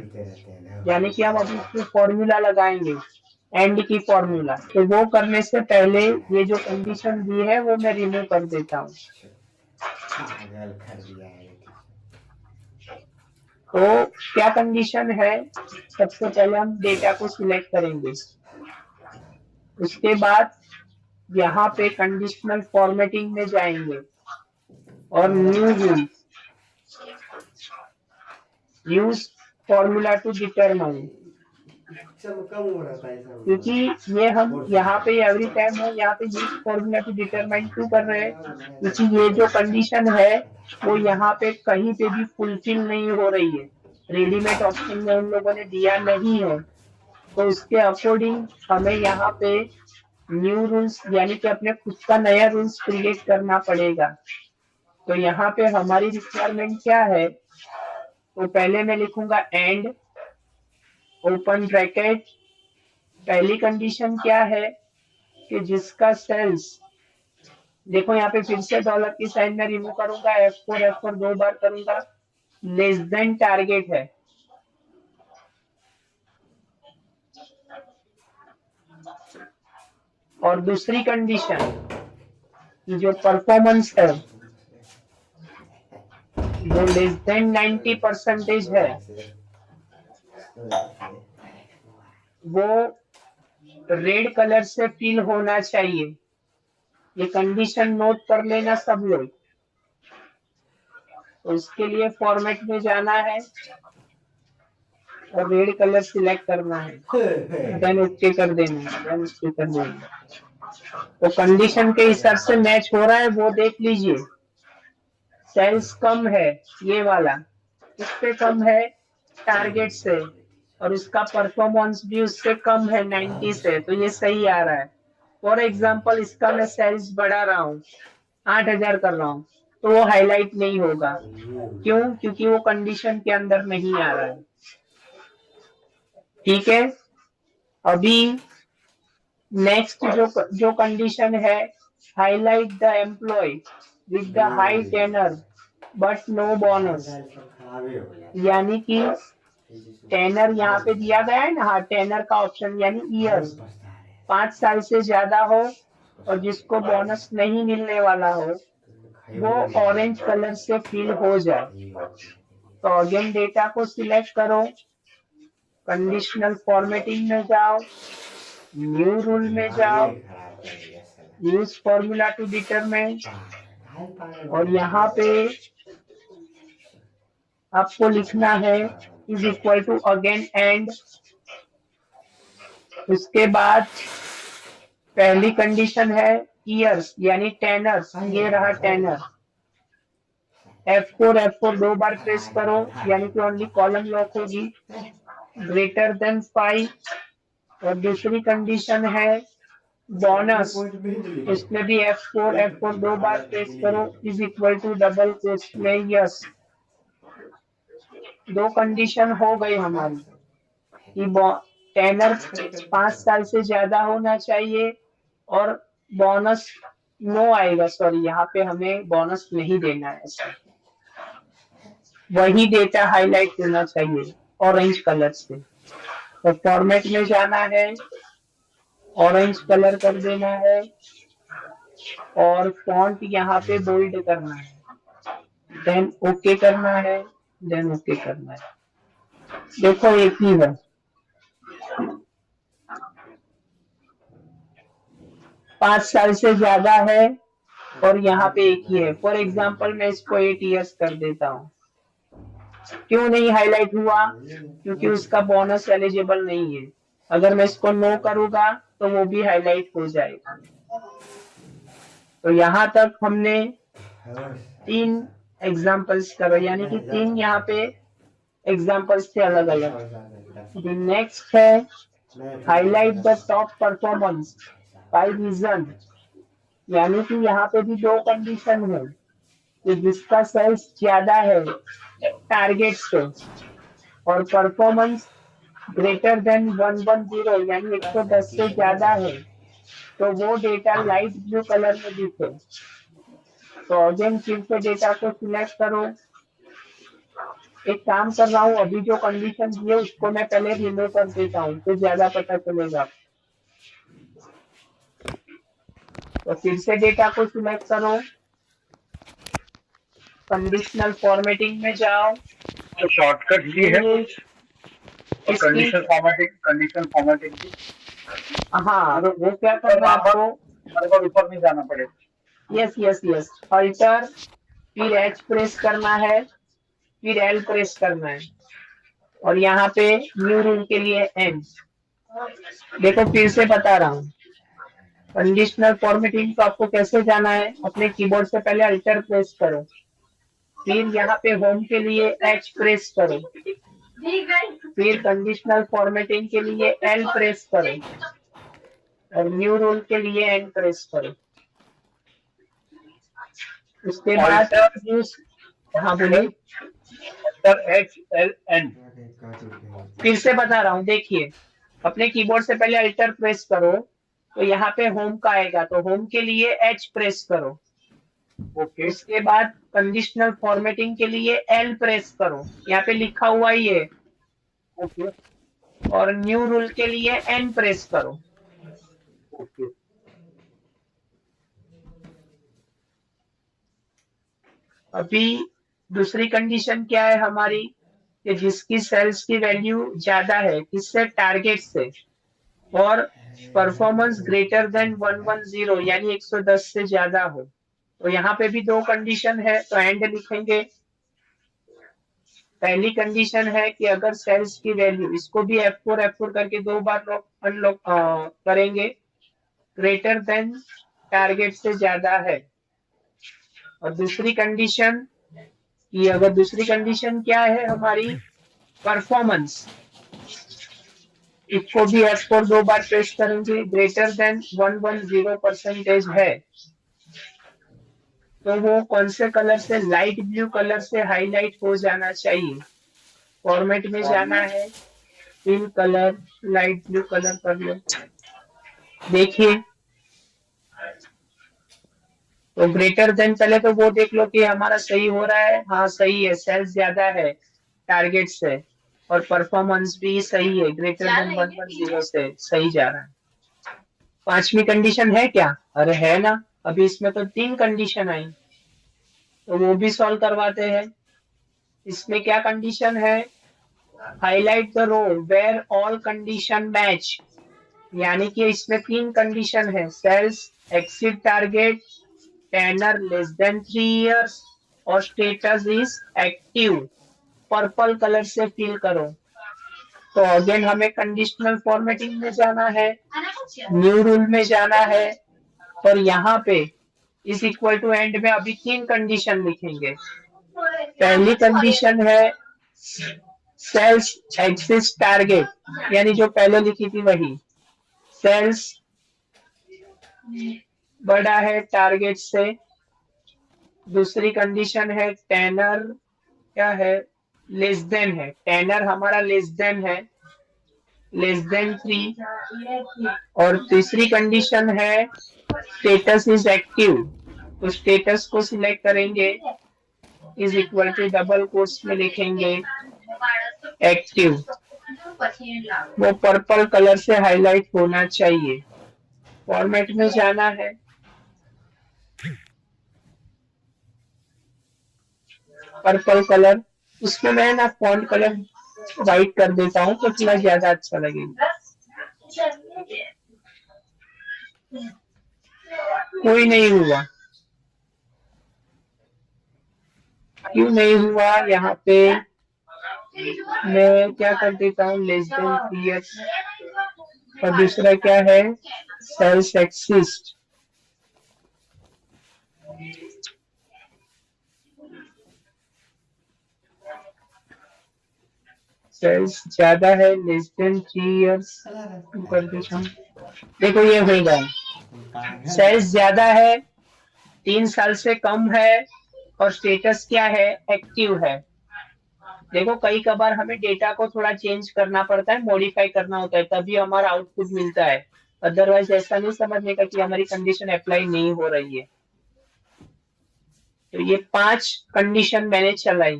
Speaker 1: यानी कि हम अभी इसमें फॉर्मूला लगाएंगे एंड की फॉर्मूला, तो वो करने से पहले ये जो कंडीशन दी है वो मैं रिमूव कर देता हूँ।
Speaker 4: पागल कर दिया है ये teacher।
Speaker 1: तो क्या कंडीशन है, सबसे पहले हम डेटा को सिलेक्ट करेंगे, उसके बाद यहाँ पे कंडीशनल फॉर्मेटिंग में जाएंगे और new rule, use formula to determine,
Speaker 4: सब कम हो रहा था ऐसा।
Speaker 1: क्योंकि ये हम यहाँ पे एवरी टाइम हम यहाँ पे यूज फॉर्मूला टू डिटरमाइन क्यों कर रहे हैं, क्योंकि ये जो कंडीशन है वो यहाँ पे कहीं पे भी फुलफिल नहीं हो रही है, रेडीमेड ऑप्शन में उन लोगों ने दिया नहीं है, तो उसके अकॉर्डिंग हमें यहाँ पे न्यू रूल्स यानी कि अपने खुद का नया रूल्स क्रिएट करना पड़ेगा। तो यहाँ पे हमारी रिक्वायरमेंट क्या है, तो पहले मैं लिखूंगा एंड ओपन ब्रैकेट, पहली कंडीशन क्या है कि जिसका सेल्स, देखो यहाँ पे फिर से डॉलर की साइन में रिमूव करूंगा, F4 2 बार करूंगा, लेस देन टारगेट है। और दूसरी कंडीशन जो परफॉर्मेंस है वो लेस देन 90% है, वो रेड कलर से फिल होना चाहिए। ये कंडीशन नोट कर लेना सब लोग। तो उसके लिए फॉर्मेट में जाना है और रेड कलर सिलेक्ट करना है, देन ओके कर देना है, देन ओके कर देना है। तो कंडीशन के हिसाब से मैच हो रहा है वो देख लीजिए। सेल्स कम है ये वाला, इससे कम है टारगेट से, और उसका परफॉर्मेंस भी उससे कम है 90 से, तो ये सही आ रहा है। फॉर एग्जाम्पल इसका मैं सेल्स बढ़ा रहा हूँ, 8000 कर रहा हूँ, तो वो हाईलाइट नहीं होगा। क्यों? क्योंकि वो कंडीशन के अंदर नहीं आ रहा है। ठीक है, अभी नेक्स्ट जो कंडीशन है, highlight the employee with the high tenure but no bonus, यानी कि टेनर यहाँ पे दिया गया है ना, हाँ टेनर का ऑप्शन यानी ईयर्स 5 साल से ज्यादा हो और जिसको बोनस नहीं मिलने वाला हो वो ऑरेंज कलर से फिल हो जाए। तो अगेन डेटा को सिलेक्ट करो, कंडीशनल फॉर्मेटिंग में जाओ, न्यू रूल में जाओ, यूज फॉर्मूला टू डिटरमाइन, और यहाँ पे आपको लिखना है is equal to again and. उसके बाद पहली कंडीशन है ईयर्स यानी टेनर, ये रहा टेनर। F4 2 बार प्रेस करो यानी कि ओनली कॉलम लॉक होगी, ग्रेटर देन 5। और दूसरी कंडीशन है बोनस, इसमें भी F4 2 बार प्रेस करो is equal to double quotes में यस। दो कंडीशन हो गई हमारी कि टेनर 5 साल से ज्यादा होना चाहिए और बोनस नो आएगा, सॉरी यहाँ पे हमें बोनस नहीं देना है, ऐसा वही डेटा हाईलाइट होना चाहिए ऑरेंज कलर से। तो फॉर्मेट में जाना है, ऑरेंज कलर कर देना है और फॉन्ट यहाँ पे बोल्ड करना है, देन ओके करना है, देन ओके करना है। देखो एक ही है, 5 साल से ज्यादा है और यहाँ पे एक ही है। फॉर एग्जाम्पल मैं इसको 8 इयर्स कर देता हूँ। क्यों नहीं हाईलाइट हुआ? क्योंकि उसका बोनस एलिजिबल नहीं है। अगर मैं इसको नो करूंगा तो वो भी हाईलाइट हो जाएगा। तो यहाँ तक हमने 3 एग्जाम्पल्स करो, यानी कि 3 यहाँ पे एग्जाम्पल्स थे अलग अलग। नेक्स्ट है highlight the top performance by region, यानी कि यहाँ पे भी 2 कंडीशन है कि जिसका सेल्स ज्यादा है टारगेट से और परफॉर्मेंस ग्रेटर देन 110 यानी 110 से ज्यादा है, तो वो डेटा लाइट ब्लू कलर में दिखे। तो अगेन फिर से डेटा को सिलेक्ट करो। एक काम कर रहा हूँ, अभी जो कंडीशन दी है उसको मैं पहले रिमूव कर देता हूँ तो ज्यादा पता चलेगा। तो फिर से डेटा को सिलेक्ट करो, कंडीशनल फॉर्मेटिंग में जाओ,
Speaker 3: तो शॉर्टकट की है
Speaker 1: ये
Speaker 3: और
Speaker 1: इसकी
Speaker 3: कंडीशन फॉर्मेटिंग की।
Speaker 1: हाँ वो क्या करना है आपको,
Speaker 3: हमारे को ऊपर नहीं जाना पड़ेगा।
Speaker 1: यस यस यस, अल्टर फिर एच प्रेस करना है, फिर एल प्रेस करना है, और यहाँ पे न्यू रूल के लिए एन। देखो फिर से बता रहा हूँ, कंडीशनल फॉर्मेटिंग को आपको कैसे जाना है, अपने कीबोर्ड से पहले अल्टर प्रेस करो, फिर यहाँ पे होम के लिए एच प्रेस करो, फिर कंडीशनल फॉर्मेटिंग के लिए एल प्रेस करो, और न्यू रूल के लिए एन प्रेस करो। उसके बाद हाँ बोलिए,
Speaker 3: HLN।
Speaker 1: फिर से बता रहा हूँ, देखिए अपने कीबोर्ड से पहले अल्टर प्रेस करो, तो यहाँ पे होम का आएगा, तो होम के लिए एच प्रेस करो।
Speaker 3: ओके।
Speaker 1: उसके बाद कंडीशनल फॉर्मेटिंग के लिए एल प्रेस करो, यहाँ पे लिखा हुआ ही है।
Speaker 3: ओके
Speaker 1: और न्यू रूल के लिए एन प्रेस करो।
Speaker 3: ओके।
Speaker 1: अभी दूसरी कंडीशन क्या है हमारी, कि जिसकी सेल्स की वैल्यू ज्यादा है, किससे, टारगेट से, और परफॉर्मेंस ग्रेटर देन 110 यानी 110 से ज्यादा हो। तो यहाँ पे भी दो कंडीशन है, तो एंड लिखेंगे। पहली कंडीशन है कि अगर सेल्स की वैल्यू, इसको भी F4 करके दो बार अनलॉक करेंगे, ग्रेटर देन टारगेट से ज्यादा है। और दूसरी कंडीशन, कि अगर दूसरी कंडीशन क्या है हमारी, परफॉर्मेंस, इसको भी F4 दो बार प्रेस करेंगे, ग्रेटर देन 110% है। तो वो कौन से कलर से, लाइट ब्लू कलर से हाईलाइट हो जाना चाहिए। फॉर्मेट में जाना है, fill colour, light blue colour कर लो। देखिए तो ग्रेटर देन, पहले तो वो देख लो कि हमारा सही हो रहा है, हाँ सही है, सेल्स ज्यादा है टारगेट से, और परफॉर्मेंस भी सही है, ग्रेटर देन 110 से सही जा रहा है। पांचवी कंडीशन है क्या, अरे है ना, अभी इसमें तो 3 कंडीशन आई, तो वो भी सॉल्व करवाते हैं। इसमें क्या कंडीशन है, highlight the row where all condition match, यानी कि इसमें 3 कंडीशन है, sales exceed target, tenure less than 3 years, और status is active. Purple colour से फिल करो। तो अगेन हमें कंडीशनल फॉर्मेटिंग में जाना है, न्यू रूल में जाना है, और यहाँ पे इज इक्वल टू एंड में अभी 3 कंडीशन लिखेंगे। पहली कंडीशन है सेल्स एक्सिस टारगेट, यानी जो पहले लिखी थी वही, सेल्स बड़ा है टारगेट से। दूसरी कंडीशन है टेनर क्या है, लेस देन है, टेनर हमारा लेस देन है, लेस देन 3। और तीसरी कंडीशन है स्टेटस इज एक्टिव, तो स्टेटस को सिलेक्ट करेंगे, is equal to double quotes में लिखेंगे एक्टिव, वो पर्पल कलर से हाईलाइट होना चाहिए। फॉर्मेट में जाना है, पर्पल कलर, उसमें मैं ना फॉन्ट कलर व्हाइट कर देता हूँ तो थोड़ा ज्यादा अच्छा लगेगा। कोई नहीं हुआ, क्यों नहीं हुआ, यहाँ पे मैं क्या कर देता हूँ, लेस देन 3 इयर्स, और दूसरा क्या है, सेल्स एक्सिस्ट, सेल्स ज्यादा है, लेस देन 3 इयर्स कर देता हूँ। देखो ये हो गया, सेल्स ज्यादा है, 3 साल से कम है, और स्टेटस क्या है, एक्टिव है। देखो कई कबार हमें डेटा को थोड़ा चेंज करना पड़ता है, मॉडिफाई करना होता है, तभी हमारा आउटपुट मिलता है। अदरवाइज ऐसा नहीं समझने का कि हमारी कंडीशन अप्लाई नहीं हो रही है। तो ये 5 कंडीशन मैंने चलाई,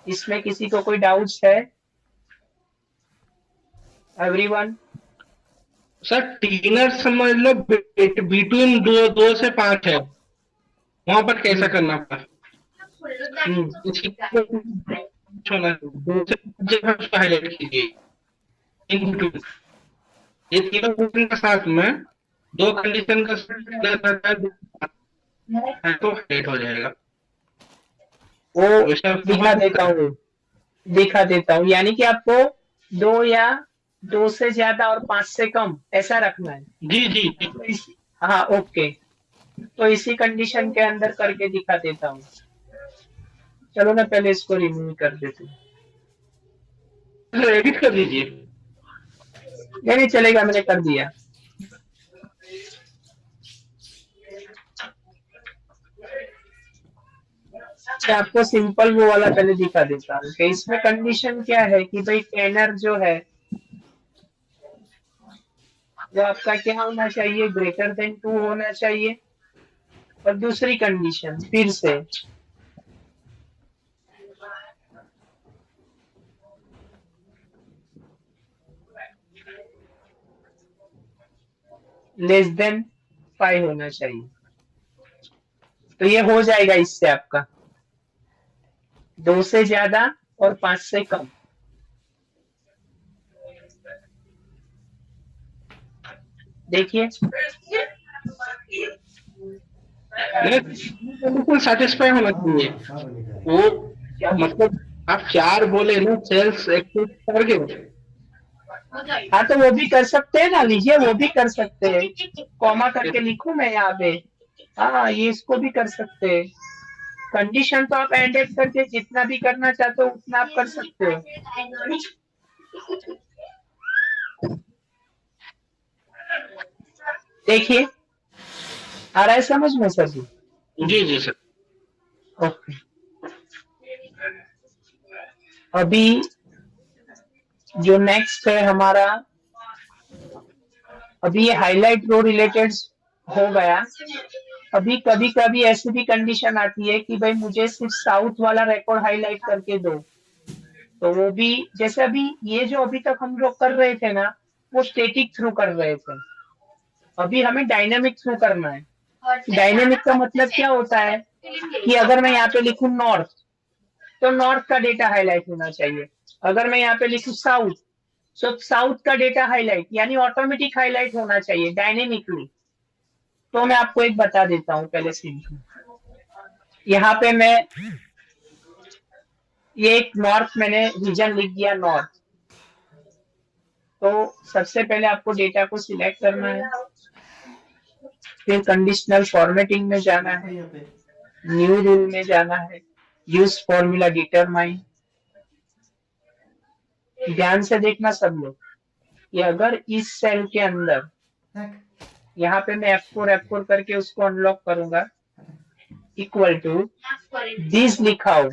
Speaker 1: इसमें किसी को कोई डाउट्स है, एवरीवन?
Speaker 3: सर टीनर समझ लो बिटवीन 2 से 5 है, वहां पर कैसा करना पड़ा? इसकी होना 2 से 5 जगह उसको हाईलाइट कीजिए इन बिटवीन। ये तीनों बिटवीन के साथ में 2 कंडीशन का तो हाईलाइट हो जाएगा।
Speaker 1: वो
Speaker 3: वैसा
Speaker 1: दिखा देता हूँ, दिखा देता हूँ। यानी कि आपको 2 या 2 से ज्यादा और 5 से कम ऐसा रखना है।
Speaker 3: जी जी जी।
Speaker 1: हाँ ओके, तो इसी कंडीशन के अंदर करके दिखा देता हूँ। चलो मैं पहले इसको रिमूव कर देता हूँ।
Speaker 3: एडिट कर दीजिए।
Speaker 1: नहीं चलेगा, मैंने कर दिया। मैं आपको सिंपल वो वाला पहले दिखा देता हूँ कि इसमें कंडीशन क्या है कि भाई टेनर जो है वो आपका क्या होना चाहिए, ग्रेटर देन 2 होना चाहिए। और दूसरी कंडीशन फिर से लेस देन 5 होना चाहिए। तो ये हो जाएगा इससे आपका 2 से ज्यादा और 5 से कम। देखिए
Speaker 3: बिल्कुल सेटिस्फाई होना चाहिए।
Speaker 4: सब लिख रहे हैं।
Speaker 3: वो मतलब आप 4 बोले ना सेल्स एक्टिव करके,
Speaker 1: हाँ तो वो भी कर सकते हैं ना, लीजिए वो भी कर सकते हैं। कॉमा करके लिखूं मैं यहाँ पे? हाँ ये इसको भी कर सकते हैं। कंडीशन तो आप एंडेड करके जितना भी करना चाहते हो उतना आप कर सकते हो। देखिए आ रहा है समझ में सर जी?
Speaker 3: जी जी सर।
Speaker 1: ओके, अभी जो नेक्स्ट है हमारा, अभी ये हाईलाइट रो रिलेटेड हो गया। अभी कभी कभी ऐसी भी कंडीशन आती है कि भाई मुझे सिर्फ साउथ वाला रिकॉर्ड हाईलाइट करके दो। तो वो भी जैसे अभी ये जो अभी तक हम लोग कर रहे थे ना, वो स्टेटिक थ्रू कर रहे थे। अभी हमें डायनेमिक थ्रू करना है। डायनेमिक का मतलब क्या होता है कि अगर मैं यहाँ पे लिखूं नॉर्थ, तो नॉर्थ का डेटा हाईलाइट होना चाहिए। अगर मैं यहाँ पे लिखूं साउथ, तो साउथ का डेटा हाईलाइट यानी ऑटोमेटिक हाईलाइट होना चाहिए डायनेमिकली। तो मैं आपको एक बता देता हूँ पहले से। यहाँ पे मैं ये एक नॉर्थ मैंने रीजन लिख दिया नॉर्थ। तो सबसे पहले आपको डेटा को सिलेक्ट करना है, फिर कंडीशनल फॉर्मेटिंग में जाना है,
Speaker 4: यहाँ पे
Speaker 1: न्यू रूल में जाना है, यूज फॉर्मूला डिटरमाइन। ध्यान से देखना सब लोग कि अगर इस सेल के अंदर
Speaker 4: रख।
Speaker 1: यहाँ पे मैं F4 करके उसको अनलॉक करूंगा, इक्वल टू दिस लिखा हो,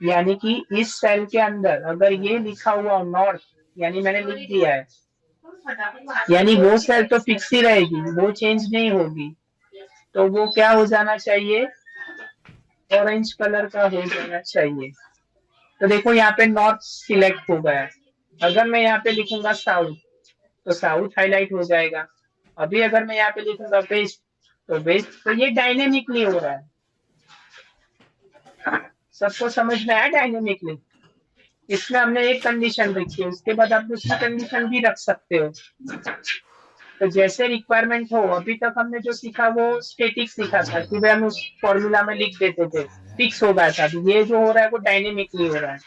Speaker 1: यानी कि इस सेल के अंदर अगर ये लिखा हुआ नॉर्थ, यानी मैंने लिख दिया है, यानी वो सेल तो फिक्स ही रहेगी, वो चेंज नहीं होगी। तो वो क्या हो जाना चाहिए, ऑरेंज कलर का हो जाना चाहिए। तो देखो यहाँ पे नॉर्थ सिलेक्ट हो गया। अगर मैं यहाँ पे लिखूंगा साउथ, तो साउथ हाईलाइट हो जाएगा। अभी अगर मैं यहाँ पे लिखूंगा वेस्ट, तो वेस्ट। तो ये डायनेमिकली हो रहा है। सबको समझ में आया डायनेमिकली? इसमें हमने एक कंडीशन रखी है, उसके बाद आप दूसरी कंडीशन भी रख सकते हो। तो जैसे रिक्वायरमेंट हो, अभी तक हमने जो सीखा वो स्टेटिक सीखा था कि भाई हम उस फॉर्मूला में लिख देते थे, फिक्स हो गया था। ये जो हो रहा है वो डायनेमिकली हो रहा है।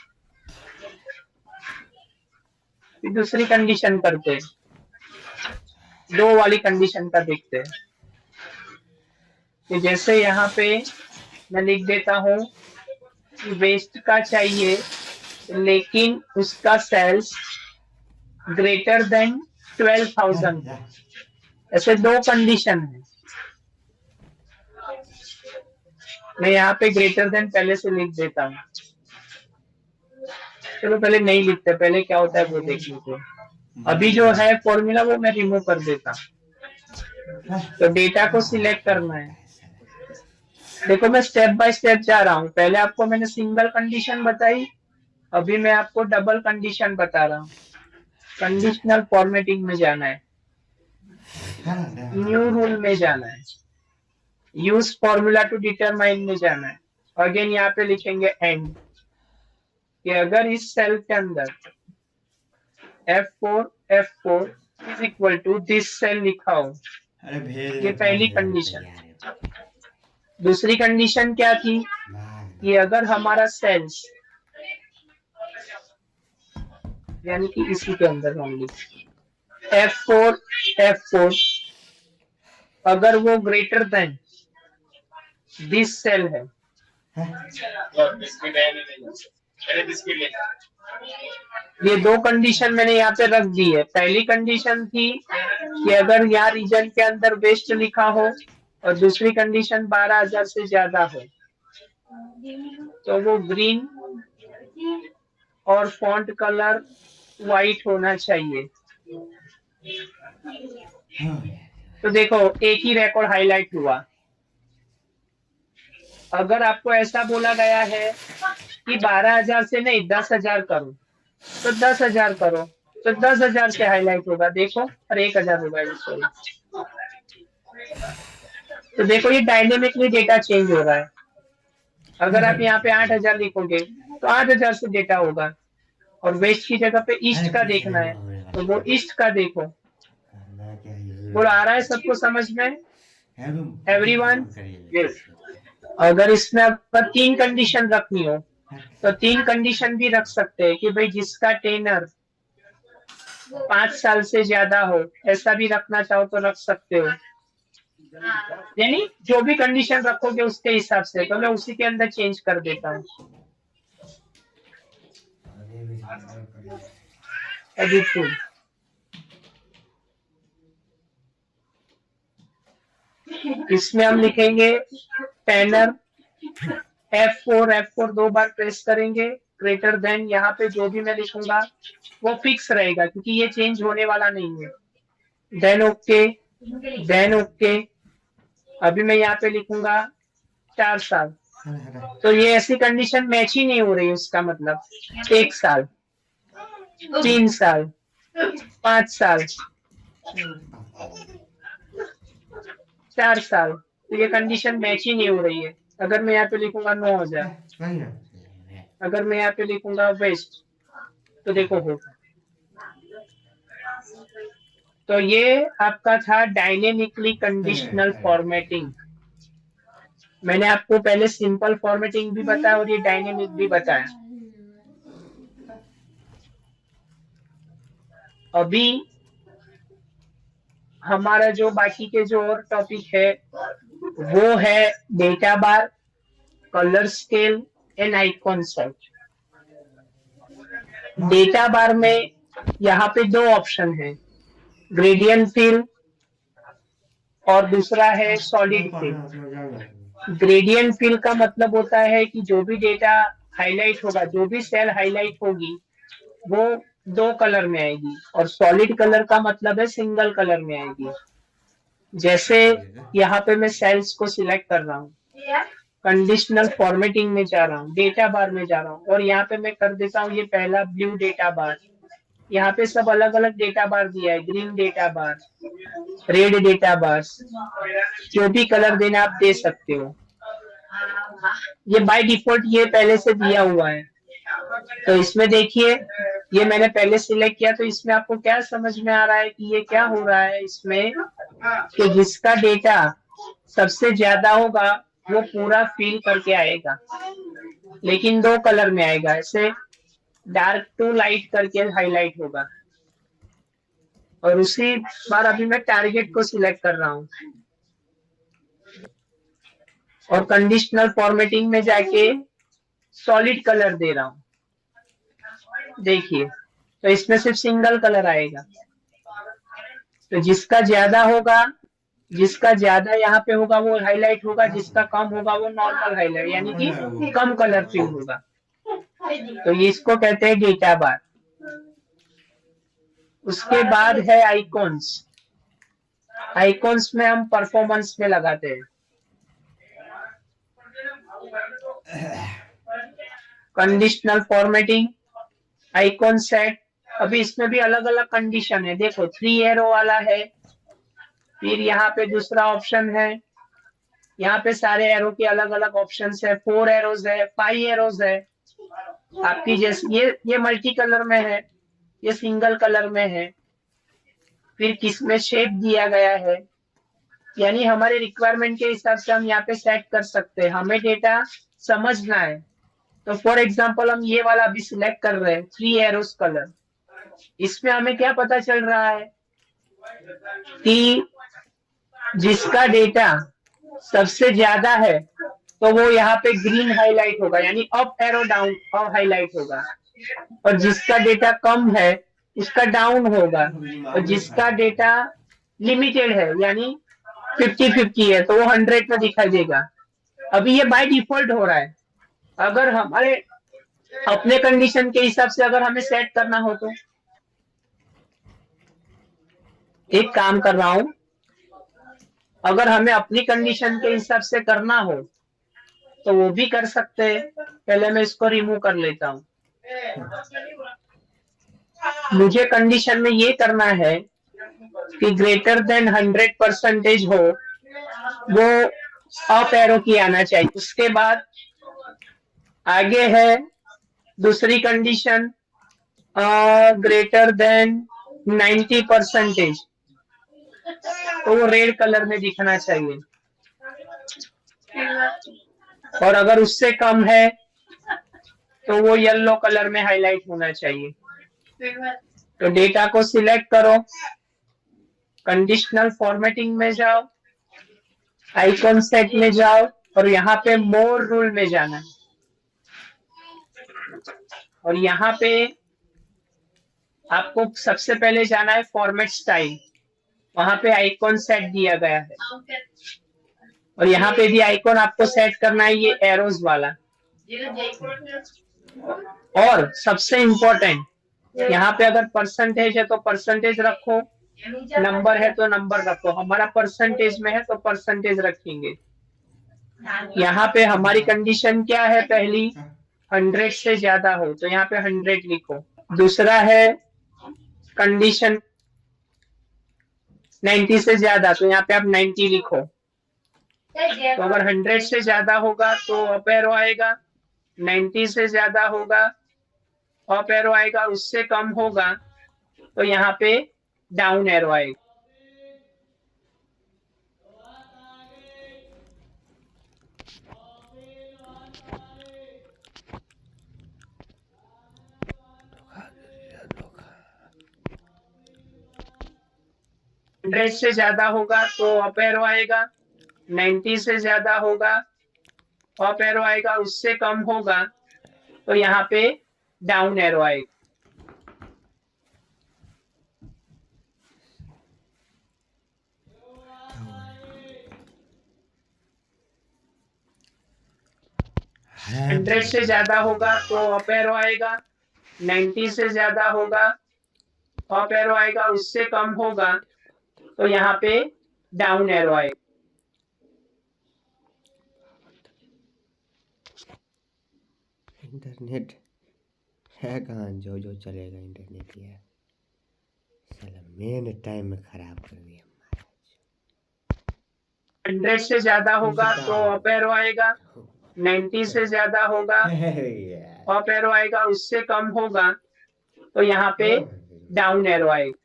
Speaker 1: फिर दूसरी कंडीशन करते हैं, 2 वाली कंडीशन का देखते हैं। कि जैसे यहाँ पे मैं लिख देता हूँ कि वेस्ट का चाहिए लेकिन उसका सेल्स ग्रेटर देन 12,000। ऐसे 2 कंडीशन है। मैं यहाँ पे ग्रेटर देन पहले से लिख देता हूँ। चलो पहले नहीं लिखते, पहले क्या होता है वो देख लीजिए। अभी जो है फॉर्मूला वो मैं रिमूव कर देता हूँ। तो डेटा को सिलेक्ट करना है। देखो मैं स्टेप बाय स्टेप जा रहा हूँ। पहले आपको मैंने सिंगल कंडीशन बताई, अभी मैं आपको डबल कंडीशन बता रहा हूँ। कंडीशनल फॉर्मेटिंग में जाना है। न्यू रूल में जाना है, यूज फॉर्मूला टू डिटरमाइन में जाना है। अगेन यहाँ पे लिखेंगे एंड, कि अगर इस सेल के अंदर F4 is equal to this cell लिखा हो,
Speaker 4: अरे भेज
Speaker 1: ये पहली कंडीशन।
Speaker 4: तैयार है।
Speaker 1: दूसरी कंडीशन क्या थी,
Speaker 4: भाग
Speaker 1: कि अगर हमारा सेल्स यानी कि इसी के अंदर होंगे F4 अगर वो ग्रेटर देन दिस सेल है, ये दो कंडीशन मैंने यहाँ पे रख दी है। पहली कंडीशन थी कि अगर यहाँ रीजन के अंदर वेस्ट लिखा हो, और दूसरी कंडीशन 12,000 से ज्यादा हो, तो वो ग्रीन और फॉन्ट कलर व्हाइट होना चाहिए। तो देखो एक ही रिकॉर्ड हाईलाइट हुआ। अगर आपको ऐसा बोला गया है कि 12,000 से नहीं 10,000 करो, तो 10,000 करो, तो 10,000 से हाईलाइट होगा, देखो, और 1,000 होगा। सॉरी, तो देखो ये डायनेमिकली डेटा चेंज हो रहा है। अगर आप यहाँ पे 8,000 लिखोगे तो 8,000 से डेटा होगा, और वेस्ट की जगह पे ईस्ट का देखना है तो वो ईस्ट का देखो। बोलो आ रहा है सबको समझ में? एवरीवन? यस। अगर इसमें अगर 3 कंडीशन रखनी हो तो 3 कंडीशन भी रख सकते हैं, कि भाई जिसका टेनर 5 साल से ज्यादा हो, ऐसा भी रखना चाहो तो रख सकते हो। यानी जो भी कंडीशन रखोगे उसके हिसाब से, तो मैं उसी के अंदर चेंज कर देता हूँ। इसमें हम लिखेंगे टेनर F4 2 बार प्रेस करेंगे, ग्रेटर देन, यहाँ पे जो भी मैं लिखूंगा वो फिक्स रहेगा क्योंकि ये चेंज होने वाला नहीं है। देन ओके, अभी मैं यहाँ पे लिखूंगा 4 साल, तो ये ऐसी कंडीशन मैच ही नहीं हो रही, उसका मतलब 1 साल, 3 साल, 5 साल, 4 साल, तो ये कंडीशन मैच ही नहीं हो रही है। अगर मैं यहाँ पे लिखूंगा 9,000, अगर मैं यहाँ पे लिखूंगा वेस्ट, तो देखो होगा। तो ये आपका था डायनेमिकली कंडीशनल फॉर्मेटिंग। मैंने आपको पहले सिंपल फॉर्मेटिंग भी बताया और ये डायनेमिक भी बताया। अभी हमारा जो बाकी के जो और टॉपिक है वो है data bar, colour scale and icon set. Data bar में यहाँ पे 2 ऑप्शन है, ग्रेडियंट फिल और दूसरा है सॉलिड फिल। ग्रेडियंट फिल का मतलब होता है कि जो भी डेटा हाईलाइट होगा, जो भी सेल हाईलाइट होगी वो 2 कलर में आएगी, और सॉलिड कलर का मतलब है सिंगल कलर में आएगी। जैसे यहाँ पे मैं सेल्स को सिलेक्ट कर रहा हूँ, कंडीशनल फॉर्मेटिंग में जा रहा हूँ, डेटा बार में जा रहा हूँ, और यहाँ पे मैं कर देता हूँ ये पहला ब्लू डेटा बार। यहाँ पे सब अलग अलग डेटा बार दिया है, ग्रीन डेटा बार, रेड डेटा बार, जो भी कलर देना आप दे सकते हो। ये बाय डिफॉल्ट ये पहले से दिया हुआ है। तो इसमें देखिए ये मैंने पहले सिलेक्ट किया, तो इसमें आपको क्या समझ में आ रहा है कि ये क्या हो रहा है इसमें, कि जिसका डेटा सबसे ज्यादा होगा वो पूरा फिल करके आएगा, लेकिन 2 कलर में आएगा, ऐसे डार्क टू लाइट करके हाईलाइट होगा। और उसी बार अभी मैं टारगेट को सिलेक्ट कर रहा हूँ और कंडीशनल फॉर्मेटिंग में जाके सॉलिड कलर दे रहा हूँ। देखिए तो इसमें सिर्फ सिंगल कलर आएगा। तो जिसका ज्यादा होगा, जिसका ज्यादा यहाँ पे होगा वो हाईलाइट होगा, जिसका कम होगा वो नॉर्मल हाईलाइट, यानी कि कम कलर फिल होगा। तो ये इसको कहते हैं डेटा बार। उसके बाद है आइकॉन्स। आइकॉन्स में हम परफॉर्मेंस में लगाते हैं। Conditional formatting, icon set. अभी इसमें भी अलग अलग कंडीशन है, देखो 3 एरो वाला है, फिर यहाँ पे दूसरा ऑप्शन है, यहाँ पे सारे एरो के अलग अलग ऑप्शन है, 4 एरोज है, 5 एरोज है आपकी, जैसे ये मल्टी कलर में है, ये सिंगल कलर में है, फिर किसमें शेप दिया गया है, यानी हमारे रिक्वायरमेंट के हिसाब से हम यहाँ पे सेट कर सकते हैं। हमें डेटा समझना है तो फॉर एग्जांपल हम ये वाला अभी सिलेक्ट कर रहे हैं 3 एरोस कलर। इसमें हमें क्या पता चल रहा है कि जिसका डेटा सबसे ज्यादा है तो वो यहाँ पे ग्रीन हाईलाइट होगा, यानी up arrow down up highlight होगा, और जिसका डेटा कम है उसका डाउन होगा, और जिसका डेटा लिमिटेड है यानी 50-50 है तो वो 100 में दिखाई देगा। अभी ये बाय डिफॉल्ट हो रहा है, अगर हमारे अपने कंडीशन के हिसाब से अगर हमें सेट करना हो तो एक काम कर रहा हूं, अगर हमें अपनी कंडीशन के हिसाब से करना हो तो वो भी कर सकते हैं। पहले मैं इसको रिमूव कर लेता हूं। मुझे कंडीशन में ये करना है कि ग्रेटर देन 100% हो, वो अप एरो की आना चाहिए। उसके बाद आगे है दूसरी कंडीशन, ग्रेटर देन 90%, तो वो रेड कलर में दिखना चाहिए, और अगर उससे कम है तो वो येलो कलर में हाईलाइट होना चाहिए। तो डेटा को सिलेक्ट करो, कंडीशनल फॉर्मेटिंग में जाओ, आइकॉन सेट में जाओ, और यहाँ पे मोर रूल में जाना है, और यहाँ पे आपको सबसे पहले जाना है फॉर्मेट स्टाइल, वहां पे आइकॉन सेट दिया गया है, और यहाँ पे भी आइकॉन आपको सेट करना है ये एरोज वाला। और सबसे इम्पोर्टेंट, यहाँ पे अगर परसेंटेज है तो परसेंटेज रखो, नंबर है तो नंबर रखो। हमारा परसेंटेज में है तो परसेंटेज रखेंगे। यहाँ पे हमारी कंडीशन क्या है, पहली 100 से ज्यादा हो तो यहाँ पे 100 लिखो। दूसरा है कंडीशन 90 से ज्यादा, तो यहाँ पे आप 90 लिखो। तो अगर 100 से ज्यादा होगा तो अप एरो आएगा, 90 से ज्यादा होगा अप एरो आएगा, उससे कम होगा तो यहाँ पे डाउन एरो आएगा। हंड्रेड से ज्यादा होगा तो अप एरो आएगा, 90 से ज्यादा होगा अप एरो आएगा, उससे कम होगा तो यहाँ पे डाउन एरो आएगा। हंड्रेड से ज्यादा होगा तो अप एरो आएगा, 90 से ज्यादा होगा अप एरो आएगा, उससे कम होगा तो यहाँ पे डाउन एरो आएगा।
Speaker 4: इंटरनेट है कहाँ जो जो चलेगा इंटरनेट यार, साला मेन टाइम में खराब कर दिया।
Speaker 1: 100 से ज्यादा होगा तो अप एरो आएगा, 90 से ज्यादा होगा
Speaker 4: यार
Speaker 1: अप एरो आएगा, उससे कम होगा तो यहाँ पे डाउन एरो आएगा।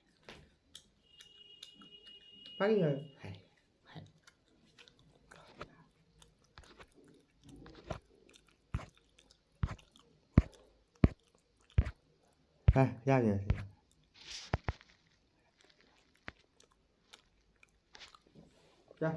Speaker 4: जा यहाँ से जा।